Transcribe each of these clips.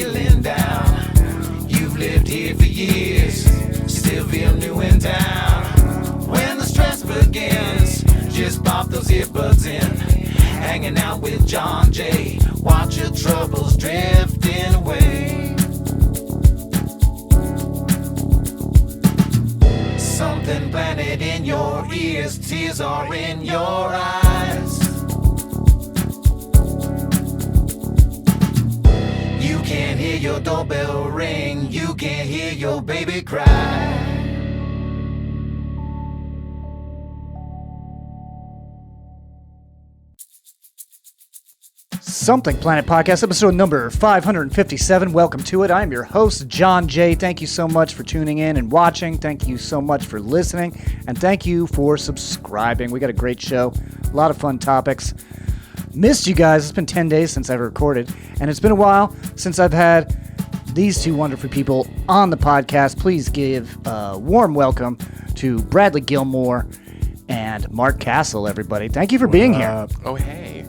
feeling down. You've lived here for years, still feel new in town. When the stress begins, just pop those earbuds in. Hanging out with John Jay, watch your troubles drifting away. Something planted in your ears, tears are in your eyes. You can't hear your doorbell ring, you can't hear your baby cry. Something Planet Podcast, episode number 557. Welcome to it. I'm your host, John Jay. Thank you so much for tuning in and watching. Thank you so much for listening. And thank you for subscribing. We got a great show, a lot of fun topics. Missed you guys. It's been 10 days since I've recorded. And it's been a while since I've had these two wonderful people on the podcast. Please give a warm welcome to Bradley Gilmore and Mark Castle, everybody. Thank you for being here. Oh, hey.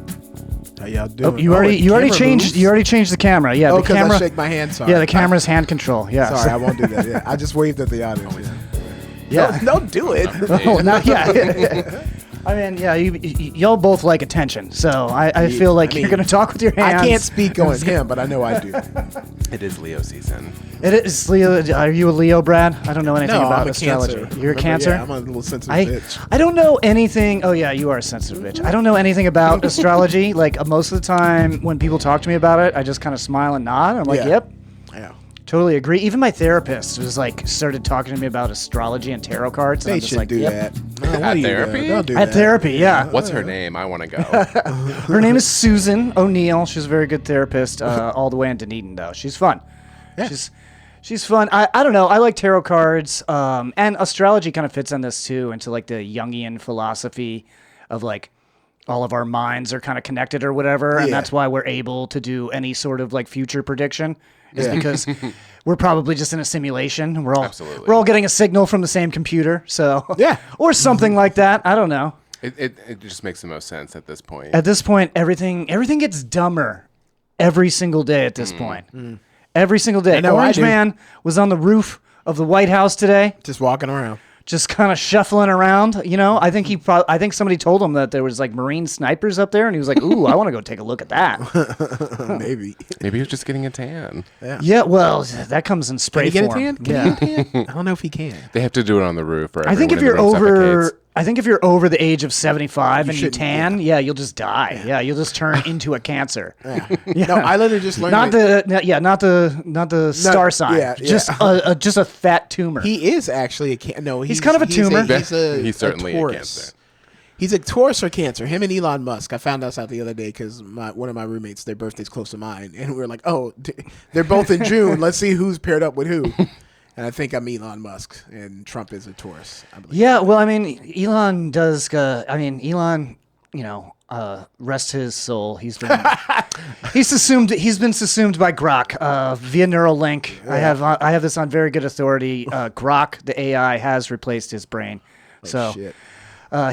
How y'all doing? Oh, you already changed the camera. Yeah, because the camera. I shake my hand. Sorry. Yeah, the camera's hand control. Yeah. Sorry, I won't do that. Yeah, I just waved at the audience. Yeah. No, don't do it. Oh, not yeah. I mean, yeah, y'all both like attention, so I feel like you're gonna talk with your hands. I can't speak on him, but I know I do. It is Leo season. It is Leo. Are you a Leo, Brad? I don't know anything about I'm a astrology. Cancer. You're a Cancer? Yeah, I'm a little sensitive bitch. I don't know anything. Oh yeah, you are a sensitive bitch. I don't know anything about astrology. Like most of the time, when people talk to me about it, I just kind of smile and nod. I'm like, Yeah. yep. Yeah. Totally agree. Even my therapist was like started talking to me about astrology and tarot cards. And They I'm just should like, do yep. that. No, what At are you therapy? doing? Don't do At that. therapy, yeah. What's her name? I want to go. Her name is Susan O'Neill. She's a very good therapist, all the way in Dunedin, though. She's fun. Yeah. She's fun. I don't know. I like tarot cards, and astrology kind of fits on this too, into like the Jungian philosophy of like all of our minds are kind of connected or whatever, and Yeah. that's why we're able to do any sort of like future prediction. Is Yeah. because we're probably just in a simulation. We're all Absolutely. we're all getting a signal from the same computer. So Yeah. or something like that. I don't know. It just makes the most sense at this point. At this point, everything gets dumber every single day at this point. Every single day. I know, Orange I do. Man was on the roof of the White House today, Just walking around. just kind of shuffling around. You know, I think I think somebody told him that there was like Marine snipers up there, and he was like, "Ooh, I want to go take a look at that." Maybe. Maybe he was just getting a tan. Yeah, well, that comes in spray Can he get a form. tan? Can Yeah. he get a tan? I don't know if he can. They have to do it on the roof. Or I think if everyone in you're the room over, suffocates. I think if you're over the age of 75 and you shouldn't, tan, yeah, you'll just die. Yeah, you'll just turn into a cancer. Yeah. No, I literally just learned Not that the star sign. yeah, just yeah. just a fat tumor. he is actually a cancer. No, he's kind of a tumor. He's certainly a Taurus. Cancer. He's a Taurus or Cancer. Him and Elon Musk. I found this out the other day because one of my roommates, their birthday's close to mine, and we were like, "Oh, they're both in June. Let's see who's paired up with who." And I think I'm Elon Musk, and Trump is a Taurus. I believe. Yeah, well, I mean, Elon does. Elon, rest his soul. He's been He's been subsumed by Grok via Neuralink. Yeah. I have this on very good authority. Grok, the AI, has replaced his brain. So Shit.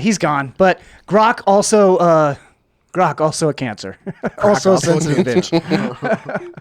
he's gone. But Grok also a Cancer. Also a sensitive bitch.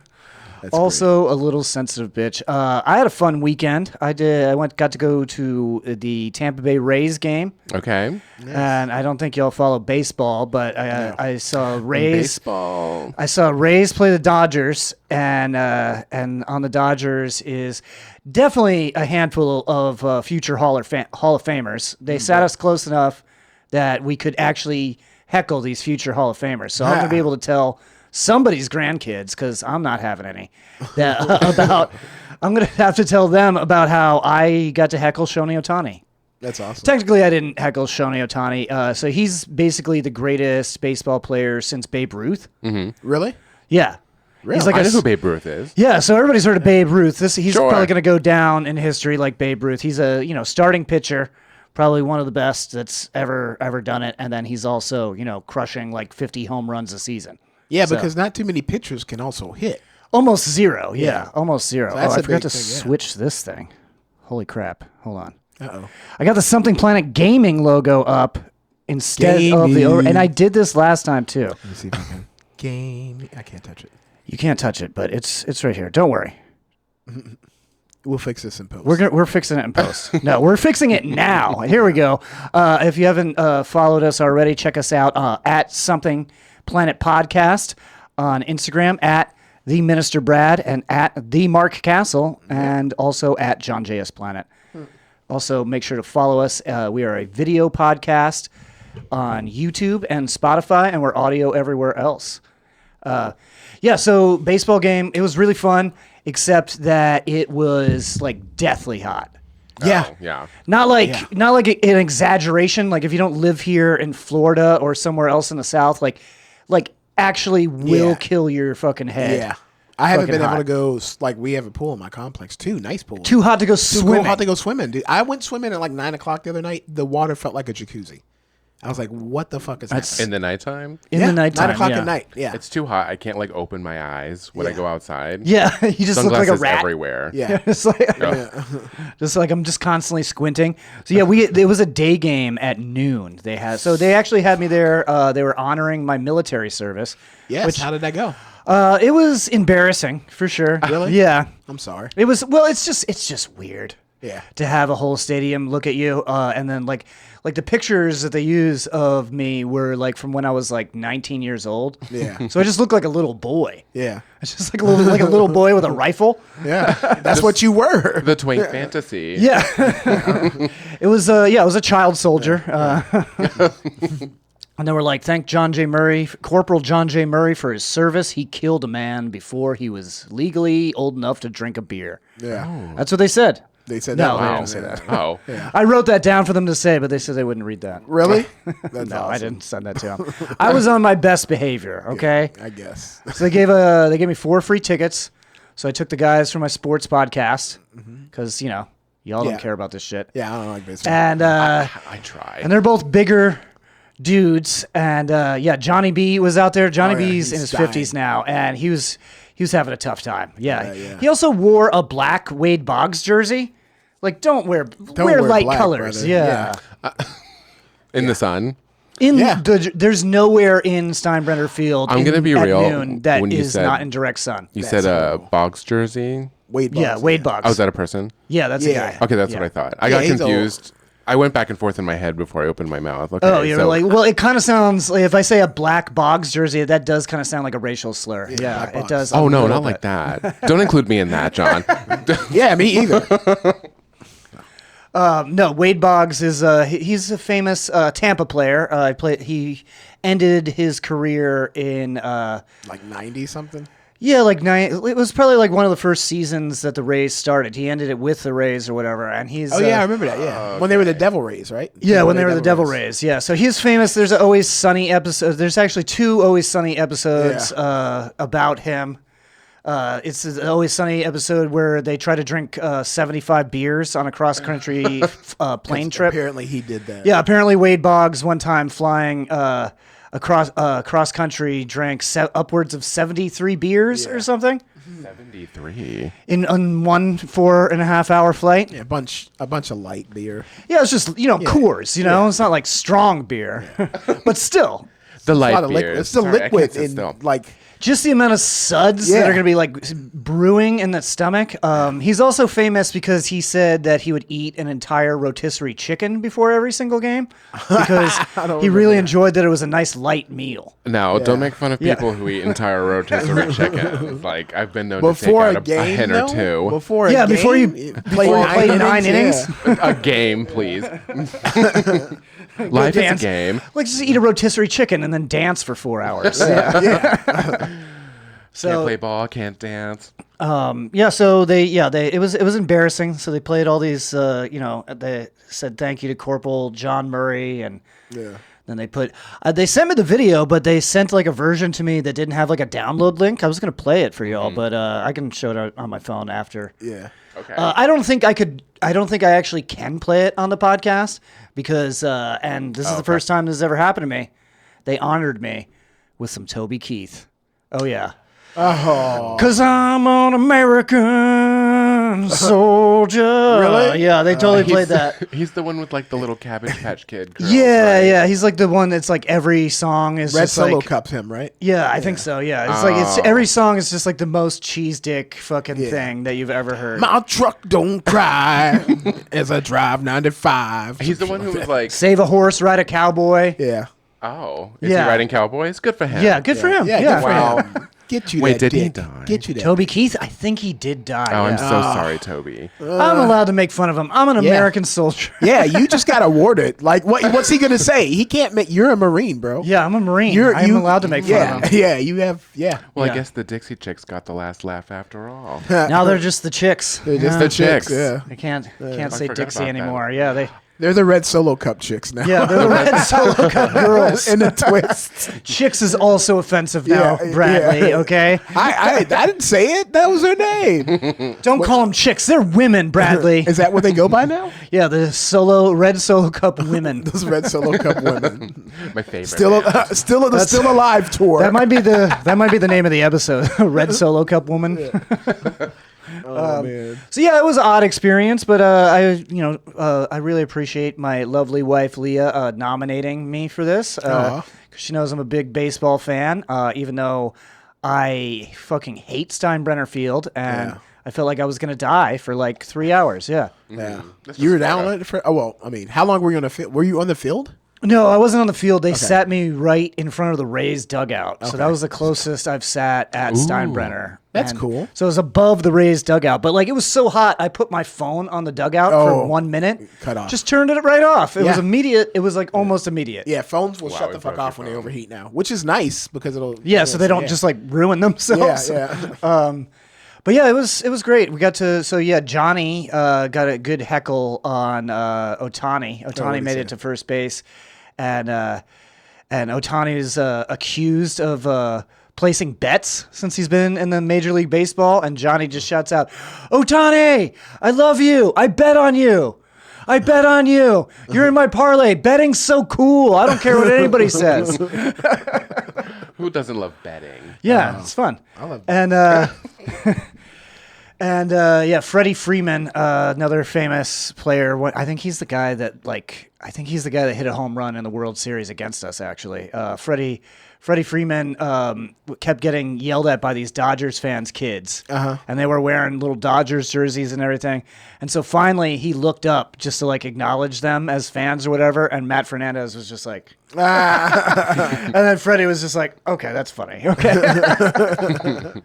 That's Also a little sensitive bitch. I had a fun weekend. I got to go to the Tampa Bay Rays game. Okay. And I don't think y'all follow baseball, but I saw Rays. Baseball. I saw Rays play the Dodgers, and on the Dodgers is definitely a handful of future Hall of Famers. They sat us close enough that we could actually heckle these future Hall of Famers. So I'm gonna be able to tell somebody's grandkids, because I'm not having any, I'm gonna have to tell them about how I got to heckle Shohei Ohtani. That's awesome. Technically, I didn't heckle Shohei Ohtani. So he's basically the greatest baseball player since Babe Ruth. Really? Yeah. Really? He's like I a know who Babe Ruth is. Yeah, so everybody's heard of Babe Ruth. He's Sure. probably going to go down in history like Babe Ruth. He's a starting pitcher, probably one of the best that's ever done it. And then he's also crushing like 50 home runs a season. Yeah, So- because not too many pitchers can also hit. Almost zero. Yeah, almost zero. So that's I a forgot big to thing, yeah. switch this thing. Holy crap! Hold on. Uh-oh. I got the Something Planet Gaming logo up instead of the Gaming. and I did this last time too. Let me see if I can. Game. I can't touch it. You can't touch it, but it's right here. Don't worry. We'll fix this in post. We're fixing it in post. No, we're fixing it now. Here we go. If you haven't followed us already, check us out at Something Planet Podcast on Instagram, at The Minister Brad, and at The Mark Castle, and also at John JS Planet. Also, make sure to follow us. We are a video podcast on YouTube and Spotify, and we're audio everywhere else. So baseball game, it was really fun, except that it was like deathly hot. Yeah. Oh, yeah. Not like an exaggeration. Like if you don't live here in Florida or somewhere else in the South, like actually will kill your fucking head. Yeah. I haven't been Fucking able to go, like, we have a pool in my complex, too. Nice pool. Too hot to go swimming. Too hot to go swimming, dude. I went swimming at like 9 o'clock the other night. The water felt like a jacuzzi. I was like, what the fuck is happening? In the nighttime? In the nighttime, 9 o'clock yeah. at night, yeah. It's too hot. I can't like open my eyes when I go outside. Yeah, you just look like a Sunglasses rat. everywhere. Yeah. It's like, just like I'm just constantly squinting. So yeah, it was a day game at noon. They actually had me there. They were honoring my military service. Yes, how did that go? It was embarrassing for sure. Really? Yeah. I'm sorry. It was. Well, it's just weird. Yeah. To have a whole stadium look at you, and then like the pictures that they use of me were like from when I was like 19 years old. Yeah. So I just look like a little boy. Yeah. It's just like a little boy with a rifle. Yeah. That's what you were. The twink fantasy. Yeah. It was a child soldier. And they were like, thank Corporal John J. Murray for his service. He killed a man before he was legally old enough to drink a beer. Yeah. That's what they said. They said No, that. they Wow. didn't say that. Oh. I wrote that down for them to say, but they said they wouldn't read that. Really? That's No, awesome. I didn't send that to them. I was on my best behavior, okay? I guess. So they gave me 4 free tickets. So I took the guys from my sports podcast because, y'all don't care about this shit. Yeah, I don't like baseball. And I tried. and they're both bigger dudes. And Johnny B was out there. Johnny B's he's in his dying. 50s now, and he was having a tough time. Yeah. Yeah. He also wore a black Wade Boggs jersey. Like, don't wear light black, colors. brother. Yeah. In the sun. There's nowhere in Steinbrenner Field. I'm gonna be at real, noon that when you is said- not in direct sun. You That's said horrible. Boggs jersey. Wade Boggs. Yeah, Wade Boggs. Oh, is that a person? Yeah, that's a Yeah. guy. Okay, that's Yeah. what I thought. I got he's confused. I went back and forth in my head before I opened my mouth. Okay, Oh, you're so- like, well, it kind of sounds like if I say a black Boggs jersey, that does kind of sound like a racial slur. Yeah, black it Boggs. does. Oh a no, little not like bit. that. Don't include me in that, John. Yeah, me either. No, Wade Boggs is he's a famous Tampa player. He ended his career in Like 90 something. like it was probably like one of the first seasons that the Rays started. He ended it with the Rays or whatever, and he's Oh, yeah, I remember that. Yeah. When they were the Devil Rays, right? Yeah, when they were the Devil Rays. Yeah, so he's famous. There's an Always Sunny episode. There's actually 2 Always Sunny episodes about him. It's an Always Sunny episode where they try to drink 75 beers on a cross-country plane trip. Apparently he did that. Yeah, apparently Wade Boggs one time flying cross country drank upwards of 73 beers or something 73. in 1 4.5 hour flight. Yeah, a bunch of light beer. Yeah, it's just Coors. It's not like strong beer, but still. The A lot light of liquid. beers. It's the Sorry, I can't liquid sit in still. like. Just the amount of suds that Yeah. are going to be like brewing in that stomach. He's also famous because he said that he would eat an entire rotisserie chicken before every single game because he really enjoyed that it was a nice light meal. No, don't make fun of people who eat entire rotisserie chicken. Like I've been known Before to a take out game, a hen though? or two. Before a Yeah, game, before you play 9 innings. Yeah. A game, please. Life is a Dance. game. Like just eat a rotisserie chicken and then dance for 4 hours. So Can't play ball, can't dance. so it was embarrassing. So they played all these they said thank you to Corporal John Murray and then they sent me the video, but they sent like a version to me that didn't have like a download link. I was going to play it for y'all, but I can show it on my phone after. Yeah. Okay. I don't think I actually can play it on the podcast because and this is the first time this has ever happened to me. They honored me with some Toby Keith. Oh yeah. Oh. 'Cause I'm an American American soldier. Really? Yeah, they totally played that. He's the one with like the little Cabbage Patch Kid girls, Yeah, right? yeah. He's like the one that's like every song is Red just Solo like, Cup's him, right? Yeah, I think so. Yeah, it's like it's every song is just like the most cheese dick fucking thing that you've ever heard. My truck don't cry as I drive 95. He's the one who was like, Save a horse, ride a cowboy. Yeah. oh, is Yeah. he riding cowboys? Good for him. Yeah, good for him. Yeah, Yeah. good for Wow. him. Get you Wait, that did he dick. die? Get you that. Toby Keith, I think he did die. Oh, I'm yeah. so sorry, Toby. I'm allowed to make fun of him. I'm an American soldier. Yeah, you just got awarded. Like, what's he gonna say? He can't make. You're a Marine, bro. Yeah, I'm a Marine. I'm allowed to make fun of him. Yeah, you have. Yeah. Well, Yeah. I guess the Dixie Chicks got the last laugh after all. Now they're just the chicks. They're just Yeah. the chicks. chicks. Yeah. They can't I say forgot Dixie about that. anymore. Yeah, They're the Red Solo Cup chicks now. they're the red solo cup girls. In a twist. Chicks is also offensive now, Yeah, Bradley. yeah. Okay, I didn't say it. That was her name. don't call them chicks. They're women, Bradley. Is that what they go by now? Yeah, the red solo cup women. Those Red Solo Cup women. My favorite. Still alive tour. That might be the name of the episode. Red solo cup woman. oh man. So yeah, it was an odd experience, but I really appreciate my lovely wife Leah nominating me for this because she knows I'm a big baseball fan. Even though I fucking hate Steinbrenner Field, and I felt like I was gonna die for like 3 hours. Yeah. Yeah. This You is were down Florida. on it for. Oh well. I mean, how long were you on the field? Were you on the field? No, I wasn't on the field. They sat me right in front of the Rays dugout. So that was the closest I've sat at Steinbrenner. That's And cool. So it was above the Rays dugout. But like it was so hot, I put my phone on the dugout for 1 minute. Cut off. Just turned it right off. It was Yeah. immediate. It was like almost immediate. Yeah, phones will Wow, shut we the fuck broke off your when they phone. overheat now, which is nice because it'll. Yeah, so they don't just like ruin themselves. Yeah. But yeah, it was great. We got to Johnny got a good heckle on Ohtani. Ohtani made it to first base, and Ohtani is accused of placing bets since he's been in the Major League Baseball, and Johnny just shouts out, "Ohtani, I love you. I bet on you. I bet on you. You're in my parlay. Betting's so cool. I don't care what anybody says." Who doesn't love betting? Yeah, it's fun. I love And Freddie Freeman, another famous player. I think he's the guy that hit a home run in the World Series against us. Actually, Freddie Freeman kept getting yelled at by these Dodgers fans' kids, and they were wearing little Dodgers jerseys and everything. And so finally, he looked up just to like acknowledge them as fans or whatever. And Matt Fernandez was just like, and then Freddie was just like, "Okay, that's funny. Okay."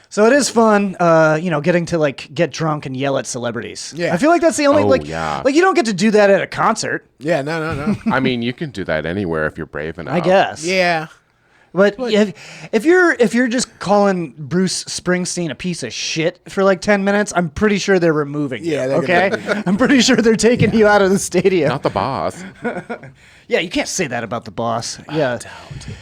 So it is fun, getting to like get drunk and yell at celebrities. Yeah. I feel like that's the only like you don't get to do that at a concert, Yeah, no. I mean, you can do that anywhere if you're brave enough. I guess. Yeah. But if you're just calling Bruce Springsteen a piece of shit for like 10 minutes, I'm pretty sure they're removing you. Yeah, they're Okay. I'm pretty sure they're taking you out of the stadium. Not the boss. Yeah, you can't say that about the boss. Yeah.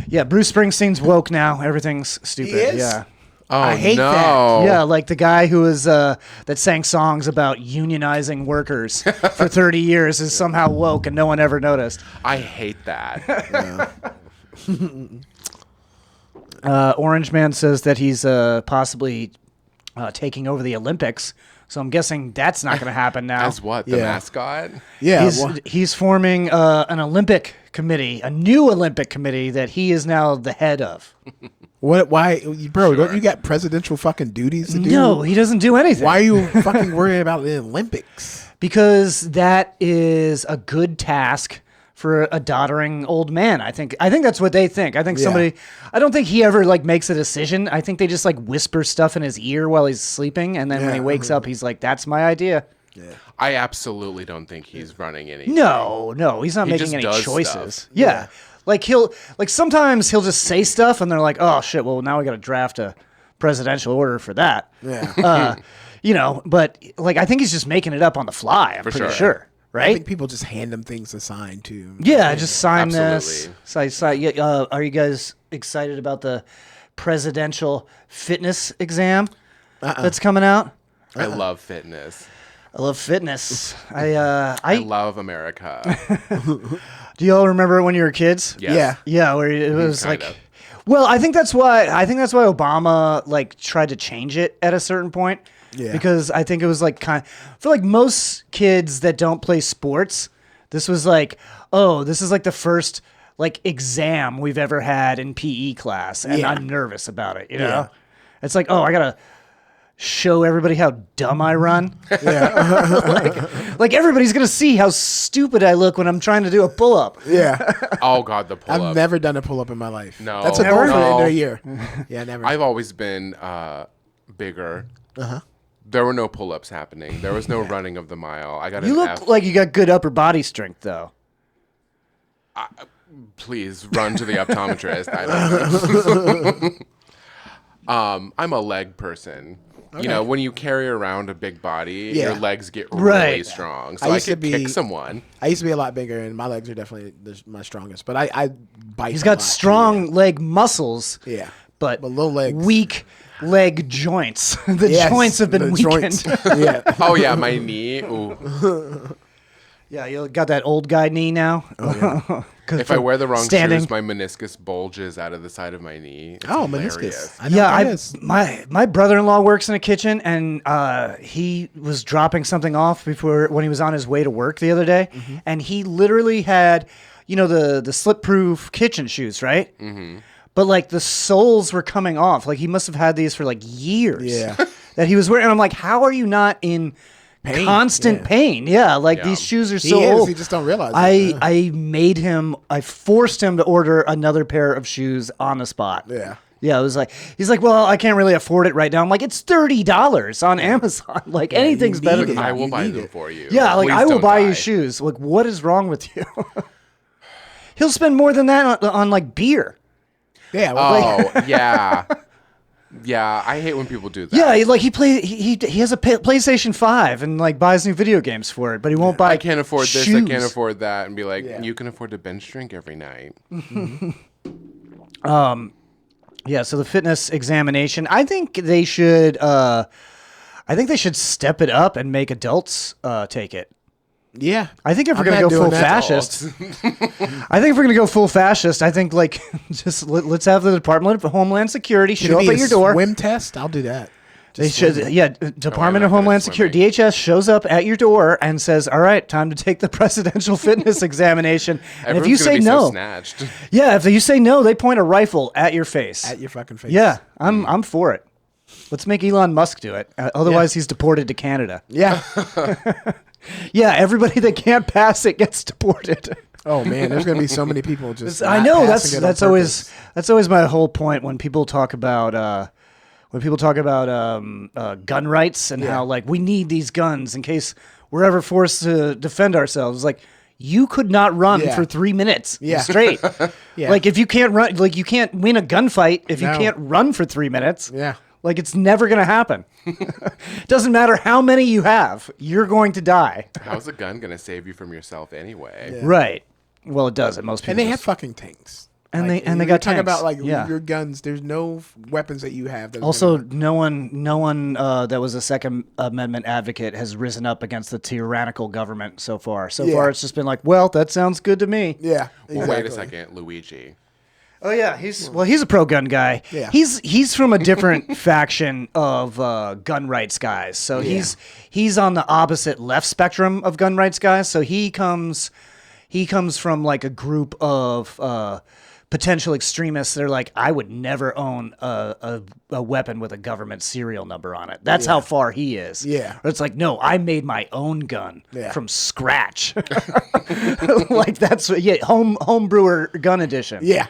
Yeah, Bruce Springsteen's woke now. Everything's stupid. He is? Yeah. Oh, I hate no. that. Yeah, like the guy who was that sang songs about unionizing workers for 30 years is somehow woke and no one ever noticed. I hate that. Orange Man says that he's possibly taking over the Olympics, so I'm guessing that's not going to happen now. As what? The Yeah. mascot? Yeah. He's forming an Olympic committee, a new Olympic committee that he is now the head of. What? Why, bro? Don't you got presidential fucking duties to do? No, he doesn't do anything. Why are you fucking worrying about the Olympics? Because that is a good task for a doddering old man. I think that's what they think. I think somebody. I don't think he ever like makes a decision. I think they just like whisper stuff in his ear while he's sleeping, and then when he wakes up, he's like, "That's my idea." I absolutely don't think he's running anything. No, he's not He making just any does choices. stuff. Yeah. Like sometimes he'll just say stuff and they're like, "Oh shit, well now we got to draft a presidential order for that." Yeah. But like I think he's just making it up on the fly. I'm pretty sure, I right? think people just hand them things to sign too. Yeah, just sign this. Absolutely. Are you guys excited about the presidential fitness exam that's coming out? I love fitness. I love fitness. I love America. Do you all remember it when you were kids? Yes. Yeah. Yeah, where it was Kind like, of. well, I think that's why Obama like tried to change it at a certain point Yeah. Because I think it was like for like most kids that don't play sports, this was like, oh, this is like the first like exam we've ever had in PE class, and I'm nervous about it. You know, Yeah. it's like, oh, I gotta show everybody how dumb I run. like everybody's gonna see how stupid I look when I'm trying to do a pull up. Yeah. Oh God, the pull-up. I've never done a pull-up in my life. No. That's a goal for the end of No. the year. Yeah, never. I've always been bigger. There were no pull-ups happening. There was no running of the mile. I got You an look F. like you got good upper body strength, though. Please run to the optometrist. I don't know. I'm a leg person. You know, when you carry around a big body, your legs get really strong. So I could kick someone. I used to be a lot bigger, and my legs are definitely my strongest. But I bite. He's a got lot, strong leg muscles. Yeah. But low legs. weak leg joints. The Yes, joints have been the weakened. joints. Yeah. Oh yeah, my knee. Ooh. Yeah, you got that old guy knee now. Oh, If I wear the wrong standing. shoes, my meniscus bulges out of the side of my knee. It's Oh, hilarious. meniscus. I know what that is. my brother-in-law works in a kitchen, and he was dropping something off when he was on his way to work the other day, Mm-hmm. and he literally had, you know, the slip-proof kitchen shoes, right? Mm-hmm. But like the soles were coming off. Like he must have had these for like years. Yeah. That he was wearing. And I'm like, how are you not in constant pain? Yeah, like Yeah. these shoes are He so is. old. You just don't realize it. I forced him to order another pair of shoes on the spot. Yeah. Yeah, it was like, he's like, well, I can't really afford it right now. I'm like, it's $30 on Amazon. Like anything's you better need than it. I that. will You buy need them it. for you. Yeah, like Please I will don't buy you die. shoes. Like, what is wrong with you? He'll spend more than that on like beer. Yeah. Well, Oh yeah, yeah. I hate when people do that. Yeah, like he has a PlayStation 5 and like buys new video games for it, but he won't buy. I can't afford this. shoes. I can't afford that, and be like, Yeah. you can afford to bench drink every night. Yeah, so the fitness examination, I think they should step it up and make adults take it. yeah. I think if we're I'm gonna not go full doing that. fascist, I think if we're gonna go full fascist, I think like just let's have the Department of Homeland Security Should show it up be at a your door. swim test? I'll do that. They Just should, swim. yeah. Department of not good at Homeland Security, DHS shows up at your door and says, "All right, time to take the presidential fitness examination." And if you Everyone's gonna say be no, so snatched. yeah, if you say no, they point a rifle at your face. At your fucking face. Yeah, I'm for it. Let's make Elon Musk do it. Otherwise, he's deported to Canada. Yeah. Yeah, everybody that can't pass it gets deported. Oh man, there's gonna be so many people just. I not know passing it on that's purpose. always my whole point when people talk about gun rights and how like we need these guns in case we're ever forced to defend ourselves. Like you could not run Yeah. for 3 minutes Yeah. straight. Yeah. Like if you can't run, like you can't win a gunfight if you No. can't run for 3 minutes. Yeah. Like it's never gonna happen. It doesn't matter how many you have, you're going to die. How's a gun gonna save you from yourself anyway? Yeah. Right. Well, it doesn't. Most people. And they have just- fucking tanks. And Like, they- and they you're got talking tanks. about like Yeah. your guns. There's no weapons that you have. That's Also, gonna- no one that was a Second Amendment advocate has risen up against the tyrannical government so far. So Yeah. far, it's just been like, well, that sounds good to me. yeah. Well, wait a exactly. second, Luigi. Oh yeah, he's a pro gun guy. Yeah. He's from a different faction of gun rights guys. So he's on the opposite left spectrum of gun rights guys. So he comes from like a group of potential extremists that are like, I would never own a weapon with a government serial number on it. That's how far he is. Yeah. Or it's like, no, I made my own gun Yeah. from scratch. Like that's home brewer gun edition. Yeah.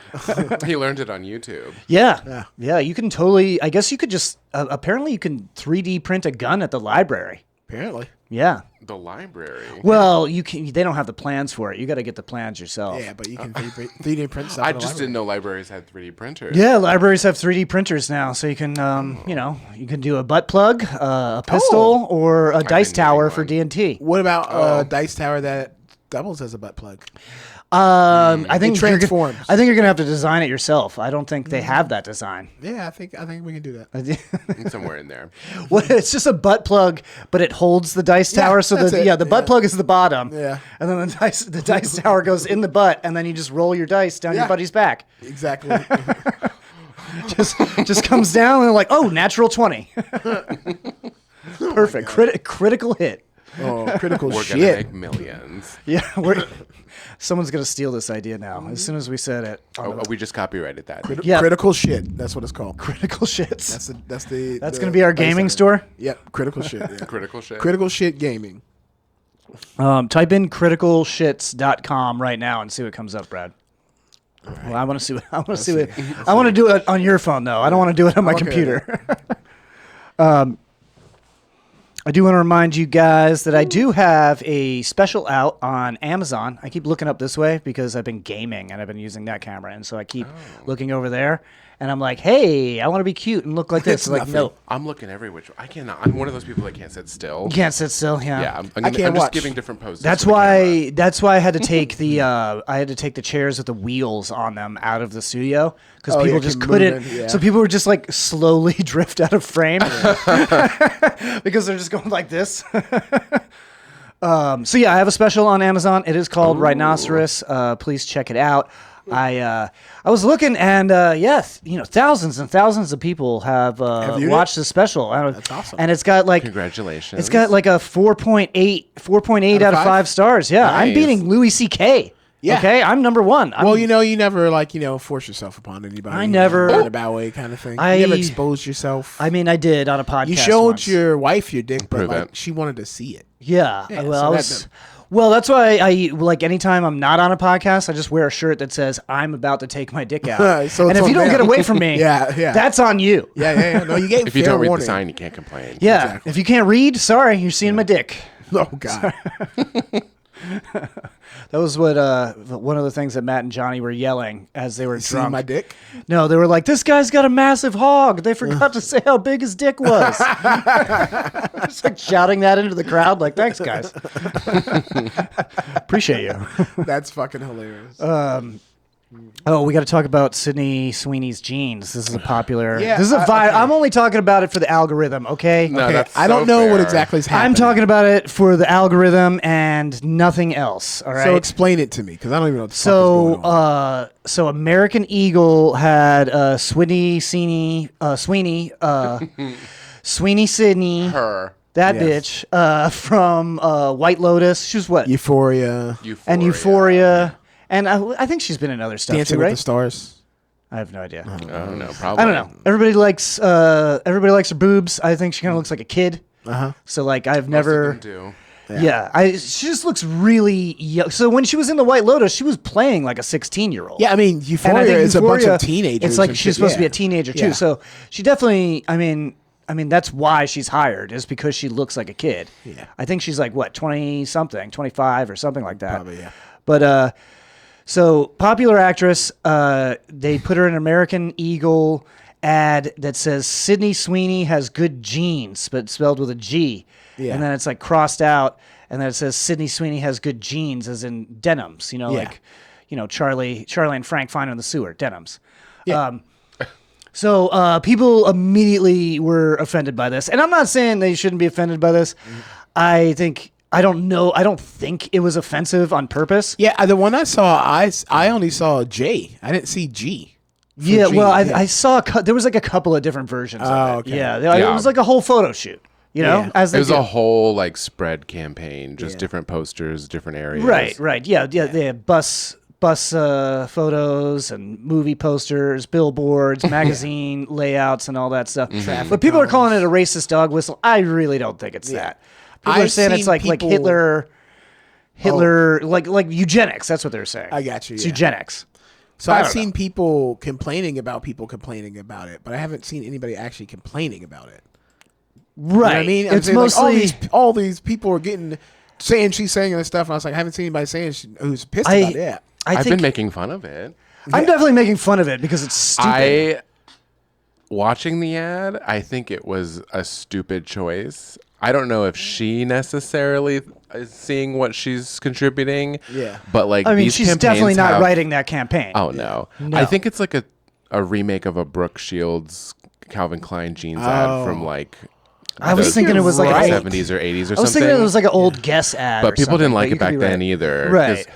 He learned it on YouTube. Yeah. You can totally. I guess you could just. Apparently, you can 3D print a gun at the library. Apparently. Yeah. The library. Well, you can. They don't have the plans for it. You got to get the plans yourself. Yeah, but you can 3D print stuff. I in the just library. didn't know libraries had 3D printers. Yeah, libraries have 3D printers now, so you can, you can do a butt plug, a pistol, or a dice been tower needing for one. D&T. What about a dice tower that doubles as a butt plug? I think It transforms. I think you're gonna have to design it yourself. I don't think they have that design. Yeah, I think we can do that. Somewhere in there. Well, it's just a butt plug, but it holds the dice Yeah, tower. So that's it. the butt Yeah. plug is the bottom. Yeah. And then the dice tower goes in the butt, and then you just roll your dice down your Yeah. buddy's back. Exactly. Just comes down and like, oh, natural 20. Perfect. Critical hit. Oh, critical We're shit. gonna make millions. Yeah, someone's gonna steal this idea now. As soon as we said it. We just copyrighted that. Yeah. Critical shit. That's what it's called. Critical shits. That's gonna be our gaming store. Yep. Critical shit. Yeah. Critical shit. Critical shit gaming. Type in criticalshits.com right now and see what comes up, Brad. Right. Well, I want to see what I want to do it on your phone though. I don't want to do it on my computer. I do want to remind you guys that I do have a special out on Amazon. I keep looking up this way because I've been gaming and I've been using that camera, and so I keep looking over there. And I'm like, hey, I want to be cute and look like this. Like, no. I'm looking every which way. I cannot. I'm one of those people that can't sit still. You can't sit still, yeah. Yeah, I'm can't just watch. giving different poses. That's why I had to take the chairs with the wheels on them out of the studio because people just couldn't. So people were just like slowly drift out of frame because they're just going like this. So yeah, I have a special on Amazon. It is called Rhinoceros. Please check it out. I was looking, and yes, thousands and thousands of people have watched this special. That's awesome. And it's got like congratulations. It's got like a 4.8 out of 5 stars. Yeah, nice. I'm beating Louis C.K. Yeah. Okay, I'm number 1. Well, you never force yourself upon anybody. I never in a bad way kind of thing. You never exposed yourself. I mean, I did on a podcast. You showed once. your wife your dick, but it. she wanted to see it. Yeah. Well, that's why I like anytime I'm not on a podcast, I just wear a shirt that says I'm about to take my dick out. So and if you don't get away from me, that's on you. Yeah. No, you gave if you don't read warning. the sign, you can't complain. Yeah. Exactly. If you can't read, sorry, you're seeing my dick. Oh God. That was what one of the things that Matt and Johnny were yelling as they were drunk. See my dick? No, they were like, "This guy's got a massive hog." They forgot to say how big his dick was. Just like shouting that into the crowd, like, "Thanks, guys, appreciate you." That's fucking hilarious. Oh, we got to talk about Sydney Sweeney's jeans. This is a popular. Yeah, this is a vibe. okay. I'm only talking about it for the algorithm. Okay. No, Okay, that's I don't so know what fair. exactly is happening. I'm talking about it for the algorithm and nothing else. All right. So explain it to me, because I don't even know what the fuck is going on. So American Eagle had Sweeney Sydney, Her. that Yes. bitch from White Lotus. She was what? Euphoria. And Euphoria. And I think she's been in other stuff Dancing too, with right? the Stars. I have no idea. I don't know. Probably. I don't know. Everybody likes her boobs. I think she kind of looks like a kid. So like I've never. Most of them do. Yeah, she just looks really young. So when she was in the White Lotus, she was playing like a 16-year-old. Yeah, I mean, Euphoria is a bunch of teenagers. It's like and she's shit, supposed to be a teenager too. Yeah. So she definitely. I mean, that's why she's hired, is because she looks like a kid. Yeah. I think she's like what, 20-something, 25 or something like that. Probably, yeah. But so popular actress. They put her in an American Eagle ad that says Sydney Sweeney has good genes, but spelled with a G. Yeah. And then it's like crossed out, and then it says Sydney Sweeney has good genes, as in denims. Like, Charlie and Frank find in the sewer, denims. Yeah. So people immediately were offended by this, and I'm not saying they shouldn't be offended by this. I don't think it was offensive on purpose. Yeah, the one I saw, I only saw J. I didn't see G. Yeah, G, well, I saw there was like a couple of different versions of it. okay. Yeah, it was like a whole photo shoot. Yeah. As It they was do. a whole like spread campaign, just different posters, different areas. Right. Yeah. They had bus photos and movie posters, billboards, magazine layouts, and all that stuff. But people are calling it a racist dog whistle. I really don't think it's that. People are saying it's like Hitler, like eugenics. That's what they're saying. I got you, It's yeah. eugenics. So I I've don't seen people complaining about it, but I haven't seen anybody actually complaining about it. Right. You know what I mean? I'm It's saying, like, mostly all these people are saying she's saying this stuff, and I was like, I haven't seen anybody saying who's pissed about it. I've been making fun of it. I'm definitely making fun of it because it's stupid. Watching the ad, I think it was a stupid choice. I don't know if she necessarily is seeing what she's contributing. Yeah. But like, I mean, these she's campaigns definitely not have- writing that campaign. Oh no. No. I think it's like a remake of a Brooke Shields Calvin Klein jeans ad from like. I was thinking it was like right. an 70s or 80s or something. I was thinking it was like an old Guess ad. But or people didn't something, like but it back you could be then right. either. 'cause Right.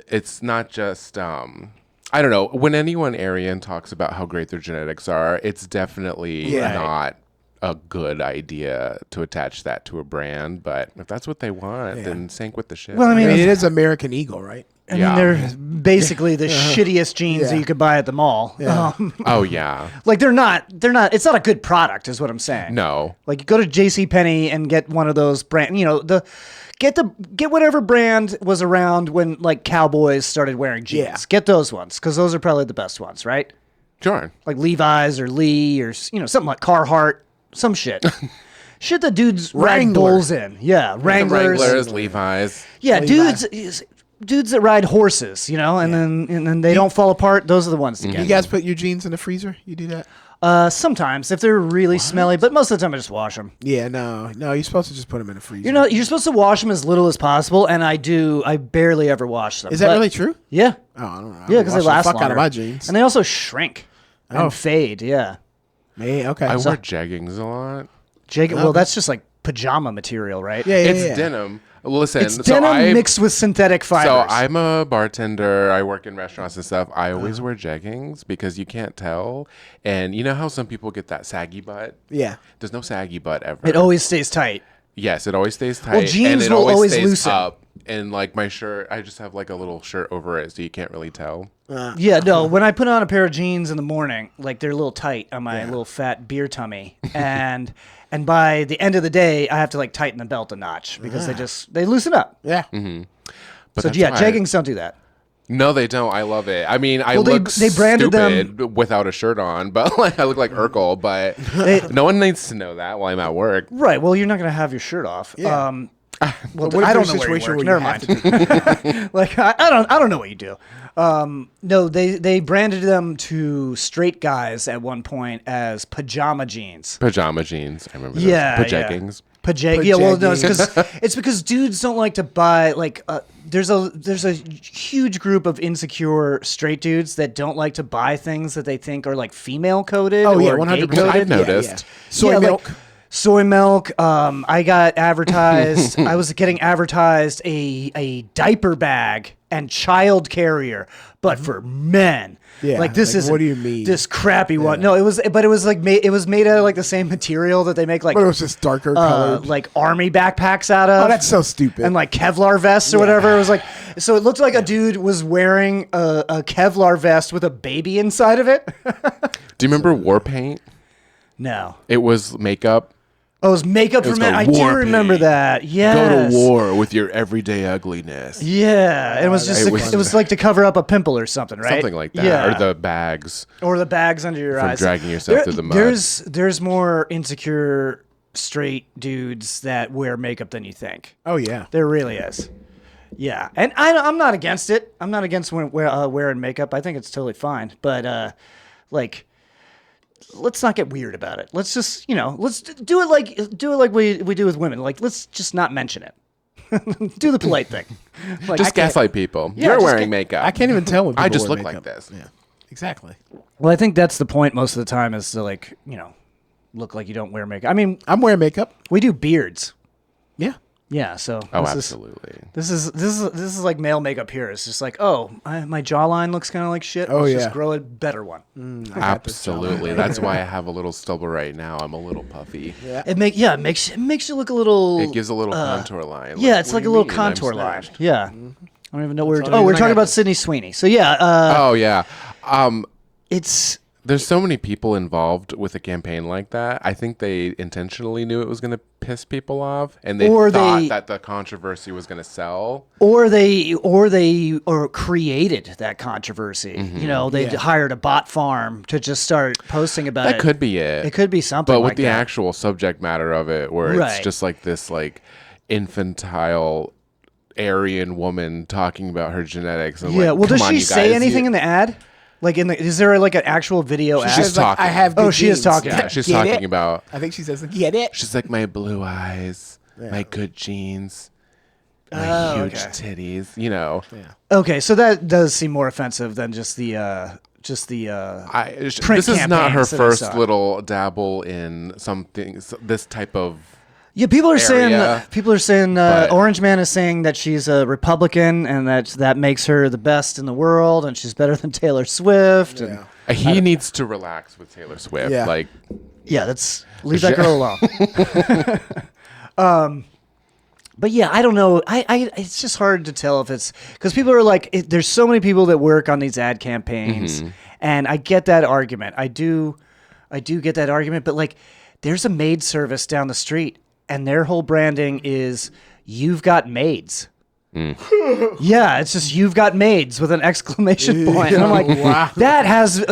It's not just. I don't know. When anyone Aryan talks about how great their genetics are, it's definitely not a good idea to attach that to a brand, but if that's what they want, then sink with the ship. Well, I mean, it is American Eagle, right? I mean, they're basically the shittiest jeans that you could buy at the mall. Yeah. Oh yeah. Like they're not, it's not a good product is what I'm saying. No. Like you go to JCPenney and get one of those brand, get whatever brand was around when like cowboys started wearing jeans. Yeah. Get those ones because those are probably the best ones, right? Sure. Like Levi's or Lee or something like Carhartt, some shit. Shit that dudes ride Wrangler. bulls in. Yeah, Wranglers. Wranglers, Levi's. Yeah, Levi's. dudes that ride horses, and then they don't fall apart. Those are the ones to get. You guys put your jeans in the freezer? You do that? Sometimes if they're really smelly, but most of the time I just wash them. Yeah, no, you're supposed to just put them in the freezer. You're supposed to wash them as little as possible, and I do. I barely ever wash them. Is that really true? Yeah. Oh, I don't know. Yeah, because they last the fuck longer. out of my jeans. And they also shrink and fade. Yeah. Man, okay. I wear jeggings a lot. Well, that's just like pajama material, right? Yeah, It's denim. Listen, It's denim mixed with synthetic fibers. So I'm a bartender. I work in restaurants and stuff. I always wear jeggings because you can't tell. And you know how some people get that saggy butt? Yeah. There's no saggy butt ever. It always stays tight. Yes, it always stays tight. jeans and it will always stays loosen. up. And like my shirt, I just have like a little shirt over it, so you can't really tell. Yeah, no. When I put on a pair of jeans in the morning, like they're a little tight on my little fat beer tummy, and by the end of the day, I have to like tighten the belt a notch because they loosen up. Yeah. But So that's yeah, why jeggings don't do that. No, they don't. I love it. I mean, I Well, look they branded stupid without a shirt on, but like I look like Urkel. But no one needs to know that while I'm at work. Right. Well, you're not gonna have your shirt off. Yeah. Well, What if I don't there's know a where you situation work. where Never you mind. have to take Like I don't know what you do. No, they branded them to straight guys at one point as pajama jeans. Pajama jeans. I remember those. Yeah, Pajeggings. Yeah, well, no, it's because dudes don't like to buy like. There's a huge group of insecure straight dudes that don't like to buy things that they think are like female coded. Oh yeah, or 100%. gay coded. I've noticed. Yeah. Soy milk. Soy milk. I got advertised. I was getting advertised a diaper bag and child carrier, but for men. Yeah, like this like, is what do you mean? this crappy one. No, it was like it was made out of like the same material that they make like But it was just darker colored. like army backpacks out of. Oh, that's so stupid. And like Kevlar vests or whatever. It was like, so it looked like a dude was wearing a Kevlar vest with a baby inside of it. Do you remember war paint? No. It was makeup. Oh, it was makeup for was men. called I do war remember paint. that. Yes. Go to war with your everyday ugliness. Yeah, it was just It it was- was like to cover up a pimple or something, right? Something like that. Yeah. Or the bags. Or the bags under your From eyes. dragging yourself through the mud. There's more insecure straight dudes that wear makeup than you think. Oh yeah. There really is. Yeah, and I'm not against it. I'm not against wearing makeup. I think it's totally fine. But like, let's not get weird about it. Let's just let's do it like we do with women. Like, let's just not mention it. Do the polite thing. Like, Just gaslight people. Yeah, You're just wearing makeup. I can't even tell when people I just wear look like makeup. this. Yeah. Exactly. well, I think that's the point most of the time is to like look like you don't wear makeup. I mean, I'm wearing makeup. we do beards. Yeah. Yeah, so Oh, this absolutely. This is like male makeup here. It's just like, my jawline looks kind of like shit. Oh, Let's yeah. just grow a better one. Absolutely. That's why I have a little stubble right now. I'm a little puffy. Yeah. It makes you look a little. It gives a little contour line. Yeah, it's what like do a you little mean? I'm contour line. snatched. Yeah. I don't even know where. all Oh, you we're and I talking got about this. Sydney Sweeney. So yeah, Oh, yeah. it's There's so many people involved with a campaign like that. I think they intentionally knew it was going to piss people off, and they Or thought they- that the controversy was going to sell. or they created that controversy. They hired a bot farm to just start posting about it. That could be it. It could be something. But with like the that. actual subject matter of it, where Right. it's just like this, like infantile Aryan woman talking about her genetics. And Yeah. like, Well, does come on, she you say guys, anything you- in the ad? Like is there like an actual video ad? She's Says, like, talking. I have. Oh, good she is genes. talking. Yeah, she's Get talking it? about. I think she says, "Get it." She's like, my blue eyes, my good genes, my Oh, huge okay. titties. Okay, so that does seem more offensive than just the print this is not her campaigns that I first saw. little dabble in something. This type of. Yeah, people are saying but- Orange Man is saying that she's a Republican and that makes her the best in the world and she's better than Taylor Swift. And Yeah. He needs to relax with Taylor Swift. Yeah. Like, Yeah, leave that girl alone. But yeah, I don't know. It's just hard to tell if it's because people are like, there's so many people that work on these ad campaigns, and I get that argument. I do get that argument, but like, there's a maid service down the street, and their whole branding is "You've got maids." Yeah, it's just "You've got maids" with an exclamation point. And I'm like, wow. That has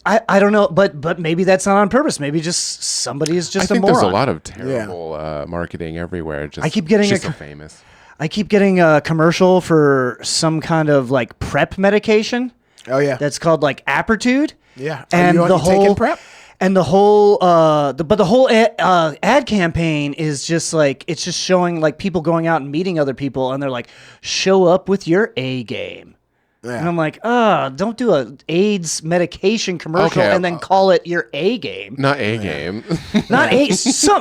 I don't know, but maybe that's not on purpose. Maybe just somebody is just I think a moron. there's a lot of terrible marketing everywhere. Just, I keep getting she's so famous. I keep getting a commercial for some kind of like prep medication. Oh yeah, that's called like Apertude. Yeah, and the whole taking prep. And the whole, ad campaign is just like, it's just showing like people going out and meeting other people, and they're like, show up with your A game. Yeah. And I'm like, don't do a AIDS medication commercial and then call it your A game. Not A game. Not A.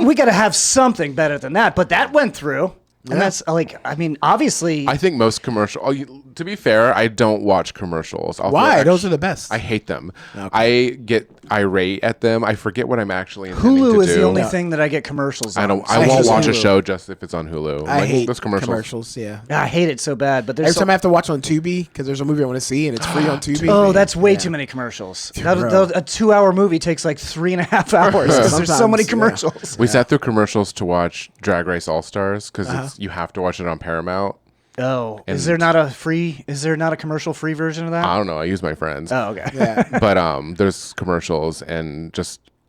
We got to have something better than that. But that went through. And that's like, I mean, obviously. I think most commercial. To be fair, I don't watch commercials. Why? Those are the best. I hate them. Okay. I get irate at them. I forget what I'm actually intending Hulu to do. is the only thing that I get commercials on. I won't watch a show just if it's on Hulu. I hate those commercials. Yeah, I hate it so bad. But every time I have to watch on Tubi because there's a movie I want to see and it's free on Tubi. Oh, that's way too many commercials. A 2-hour movie takes like 3.5 hours because there's so many commercials. We sat through commercials to watch Drag Race All Stars because you have to watch it on Paramount. Oh, is there not a commercial free version of that? I don't know. I use my friends. Oh, okay. Yeah. But there's commercials and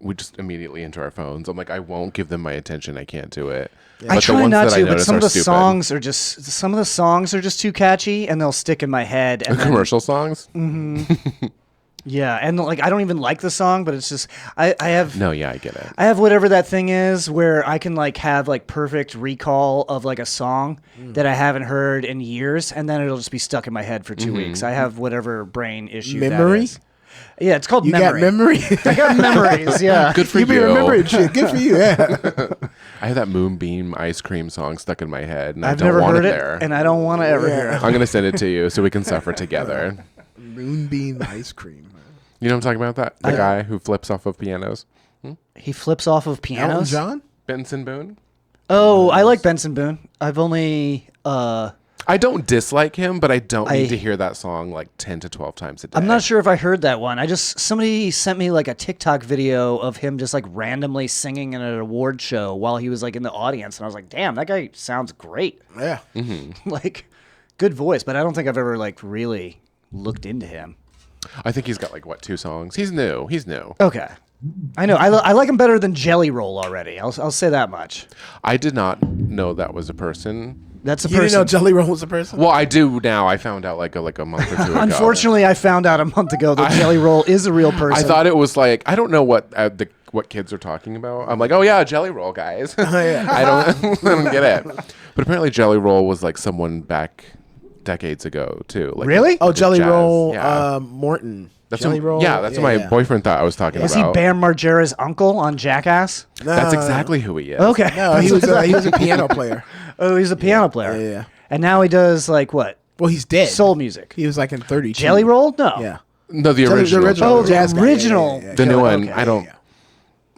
we just immediately into our phones. I'm like, I won't give them my attention. I can't do it. Yeah. I try not to, but some of the songs are just too catchy, and they'll stick in my head. And commercial songs? Mm-hmm. Yeah, and like I don't even like the song, but it's just I have. No, yeah, I get it. I have whatever that thing is where I can like have like perfect recall of like a song that I haven't heard in years, and then it'll just be stuck in my head for 2 weeks. I have whatever brain issue memory. That is. Yeah, it's called memory. You got memory? I got memories, yeah. Good for you. You be remembering shit. Good for you, yeah. I have that Moonbeam ice cream song stuck in my head, and I've I don't never want heard it it there. And I don't want to ever hear it. I'm going to send it to you so we can suffer together. Moonbeam ice cream. You know what I'm talking about? The guy who flips off of pianos. He flips off of pianos? Elton John? Benson Boone? Oh, I like Benson Boone. I've only... I don't dislike him, but I don't need to hear that song like 10 to 12 times a day. I'm not sure if I heard that one. Somebody sent me like a TikTok video of him just like randomly singing in an award show while he was like in the audience. And I was like, damn, that guy sounds great. Yeah. Mm-hmm. Like, good voice, but I don't think I've ever like really looked into him. I think he's got like, 2 songs? He's new. Okay. I know. I like him better than Jelly Roll already. I'll say that much. I did not know that was a person. That's a You person. didn't know Jelly Roll was a person? Well, I do now. I found out like a month or two ago. Unfortunately, I found out a month ago that Jelly Roll is a real person. I thought it was like, I don't know what kids are talking about. I'm like, oh yeah, Jelly Roll, guys. I don't get it. But apparently Jelly Roll was like someone back decades ago too. Like really? Oh, Jelly Roll, yeah. Morton. That's Jelly Roll. Yeah, that's what my boyfriend thought I was talking Is about. he Bam Margera's uncle on Jackass? No, That's exactly who he is. Okay. No, he was a piano player. Oh, he's a piano player. Yeah. And now he does like what? Well, he's dead. Soul music. He was like in 32. Jelly Roll? No. Yeah. No, the original. Oh, jazz the guy. original. Yeah. The new one. Okay. I don't.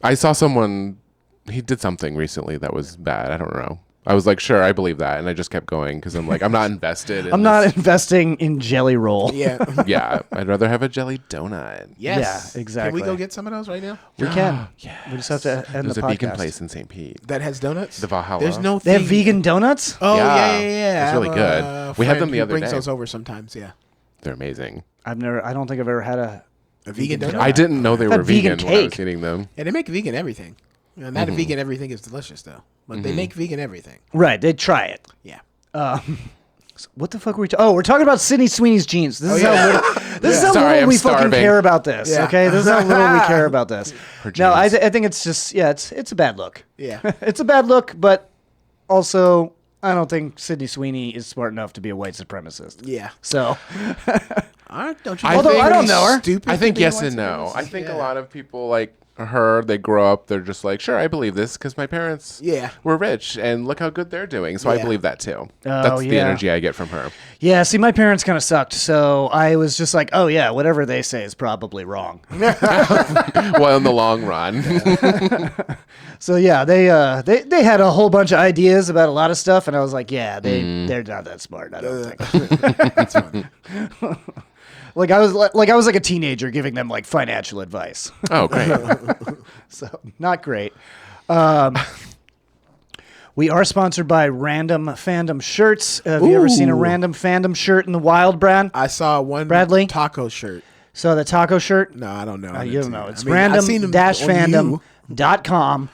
I saw someone. He did something recently that was bad. I don't know. I was like, sure, I believe that, and I just kept going because I'm like, I'm not invested. I'm not investing in Jelly Roll. Yeah. Yeah, I'd rather have a jelly donut. Yes. Yeah, exactly. Can we go get some of those right now? We can. Yes. We just have to end There's the a podcast. vegan place in St. Pete. That has donuts? The Valhalla. There's no They have thing- vegan donuts? Oh, Yeah. yeah. It's really I have good. a We had friend them the who other brings day. those over sometimes, yeah. They're amazing. I don't think I've ever had a vegan donut? I didn't know they Had were vegan vegan when I was cake. eating them. Yeah, they make vegan everything. Not a vegan everything is delicious, though. But they make vegan everything. Right, they try it. Yeah. What the fuck are we we're talking about Sydney Sweeney's jeans. This is how Sorry, little I'm we fucking starving. care about this. Yeah. Okay, this is how little we care about this. Her No, I jeans. think it's just it's a bad look. Yeah. It's a bad look, but also I don't think Sydney Sweeney is smart enough to be a white supremacist. Yeah. So All right, don't you I Although think- I don't know her. Stupid I think to be a yes white and no. supremacist? I think Yeah. a lot of people like her, they grow up, they're just like, sure, I believe this because my parents were rich and look how good they're doing. So I believe that too. That's the energy I get from her. Yeah, see, my parents kind of sucked. So I was just like, oh, yeah, whatever they say is probably wrong. Well, in the long run. So, yeah, they had a whole bunch of ideas about a lot of stuff. And I was like, yeah, they're not that smart, I don't think. That's funny. Like I was like a teenager giving them like financial advice. Oh, great. So not great. We are sponsored by Random Fandom Shirts. Have you ever seen a Random Fandom shirt in the wild, Brad? I saw one Bradley? taco shirt. So the taco shirt? No, I don't know. You don't know. It's random-fandom.com.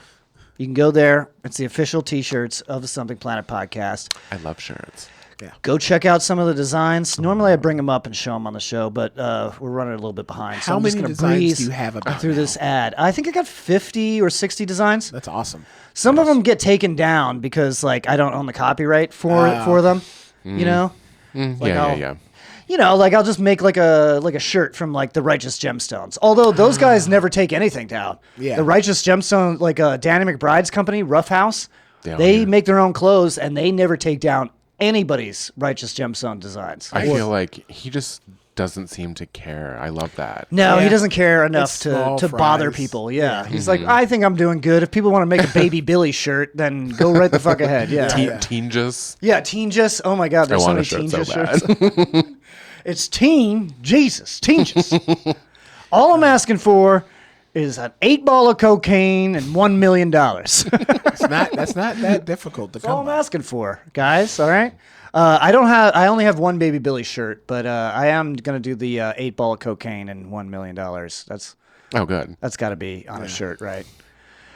You can go there. It's the official T-shirts of the Something Planet podcast. I love shirts. Yeah. Go check out some of the designs. Normally I bring them up and show them on the show, but we're running a little bit behind. So How I'm many just gonna designs breeze do you have about through now? this ad? I think I got 50 or 60 designs. That's awesome. Some of them get taken down because like I don't own the copyright for them. You know? Yeah. You know, like I'll just make like a shirt from like the Righteous Gemstones. Although those guys never take anything down. Yeah. The Righteous Gemstone, like Danny McBride's company, Rough House, Yeah, they yeah. make their own clothes and they never take down anybody's Righteous Gemstone designs. I feel like he just doesn't seem to care. I love that. No, Yeah. he doesn't care enough It's small to bother fries. people. Yeah. He's like, I think I'm doing good. If people want to make a Baby Billy shirt, then go right the fuck ahead. Yeah. Teen just. Yeah, Teen Just. Oh my God, there's I so want many a Teen shirt so Just bad. shirts. It's Teen Jesus. Teen Just. All I'm asking for is an 8-ball of cocaine and $1 million. That's That's not that difficult to all come I'm by. asking for, guys. All right. I only have one Baby Billy shirt, but I am gonna do the 8-ball of cocaine and $1 million. That's Good. got to be on a shirt, right?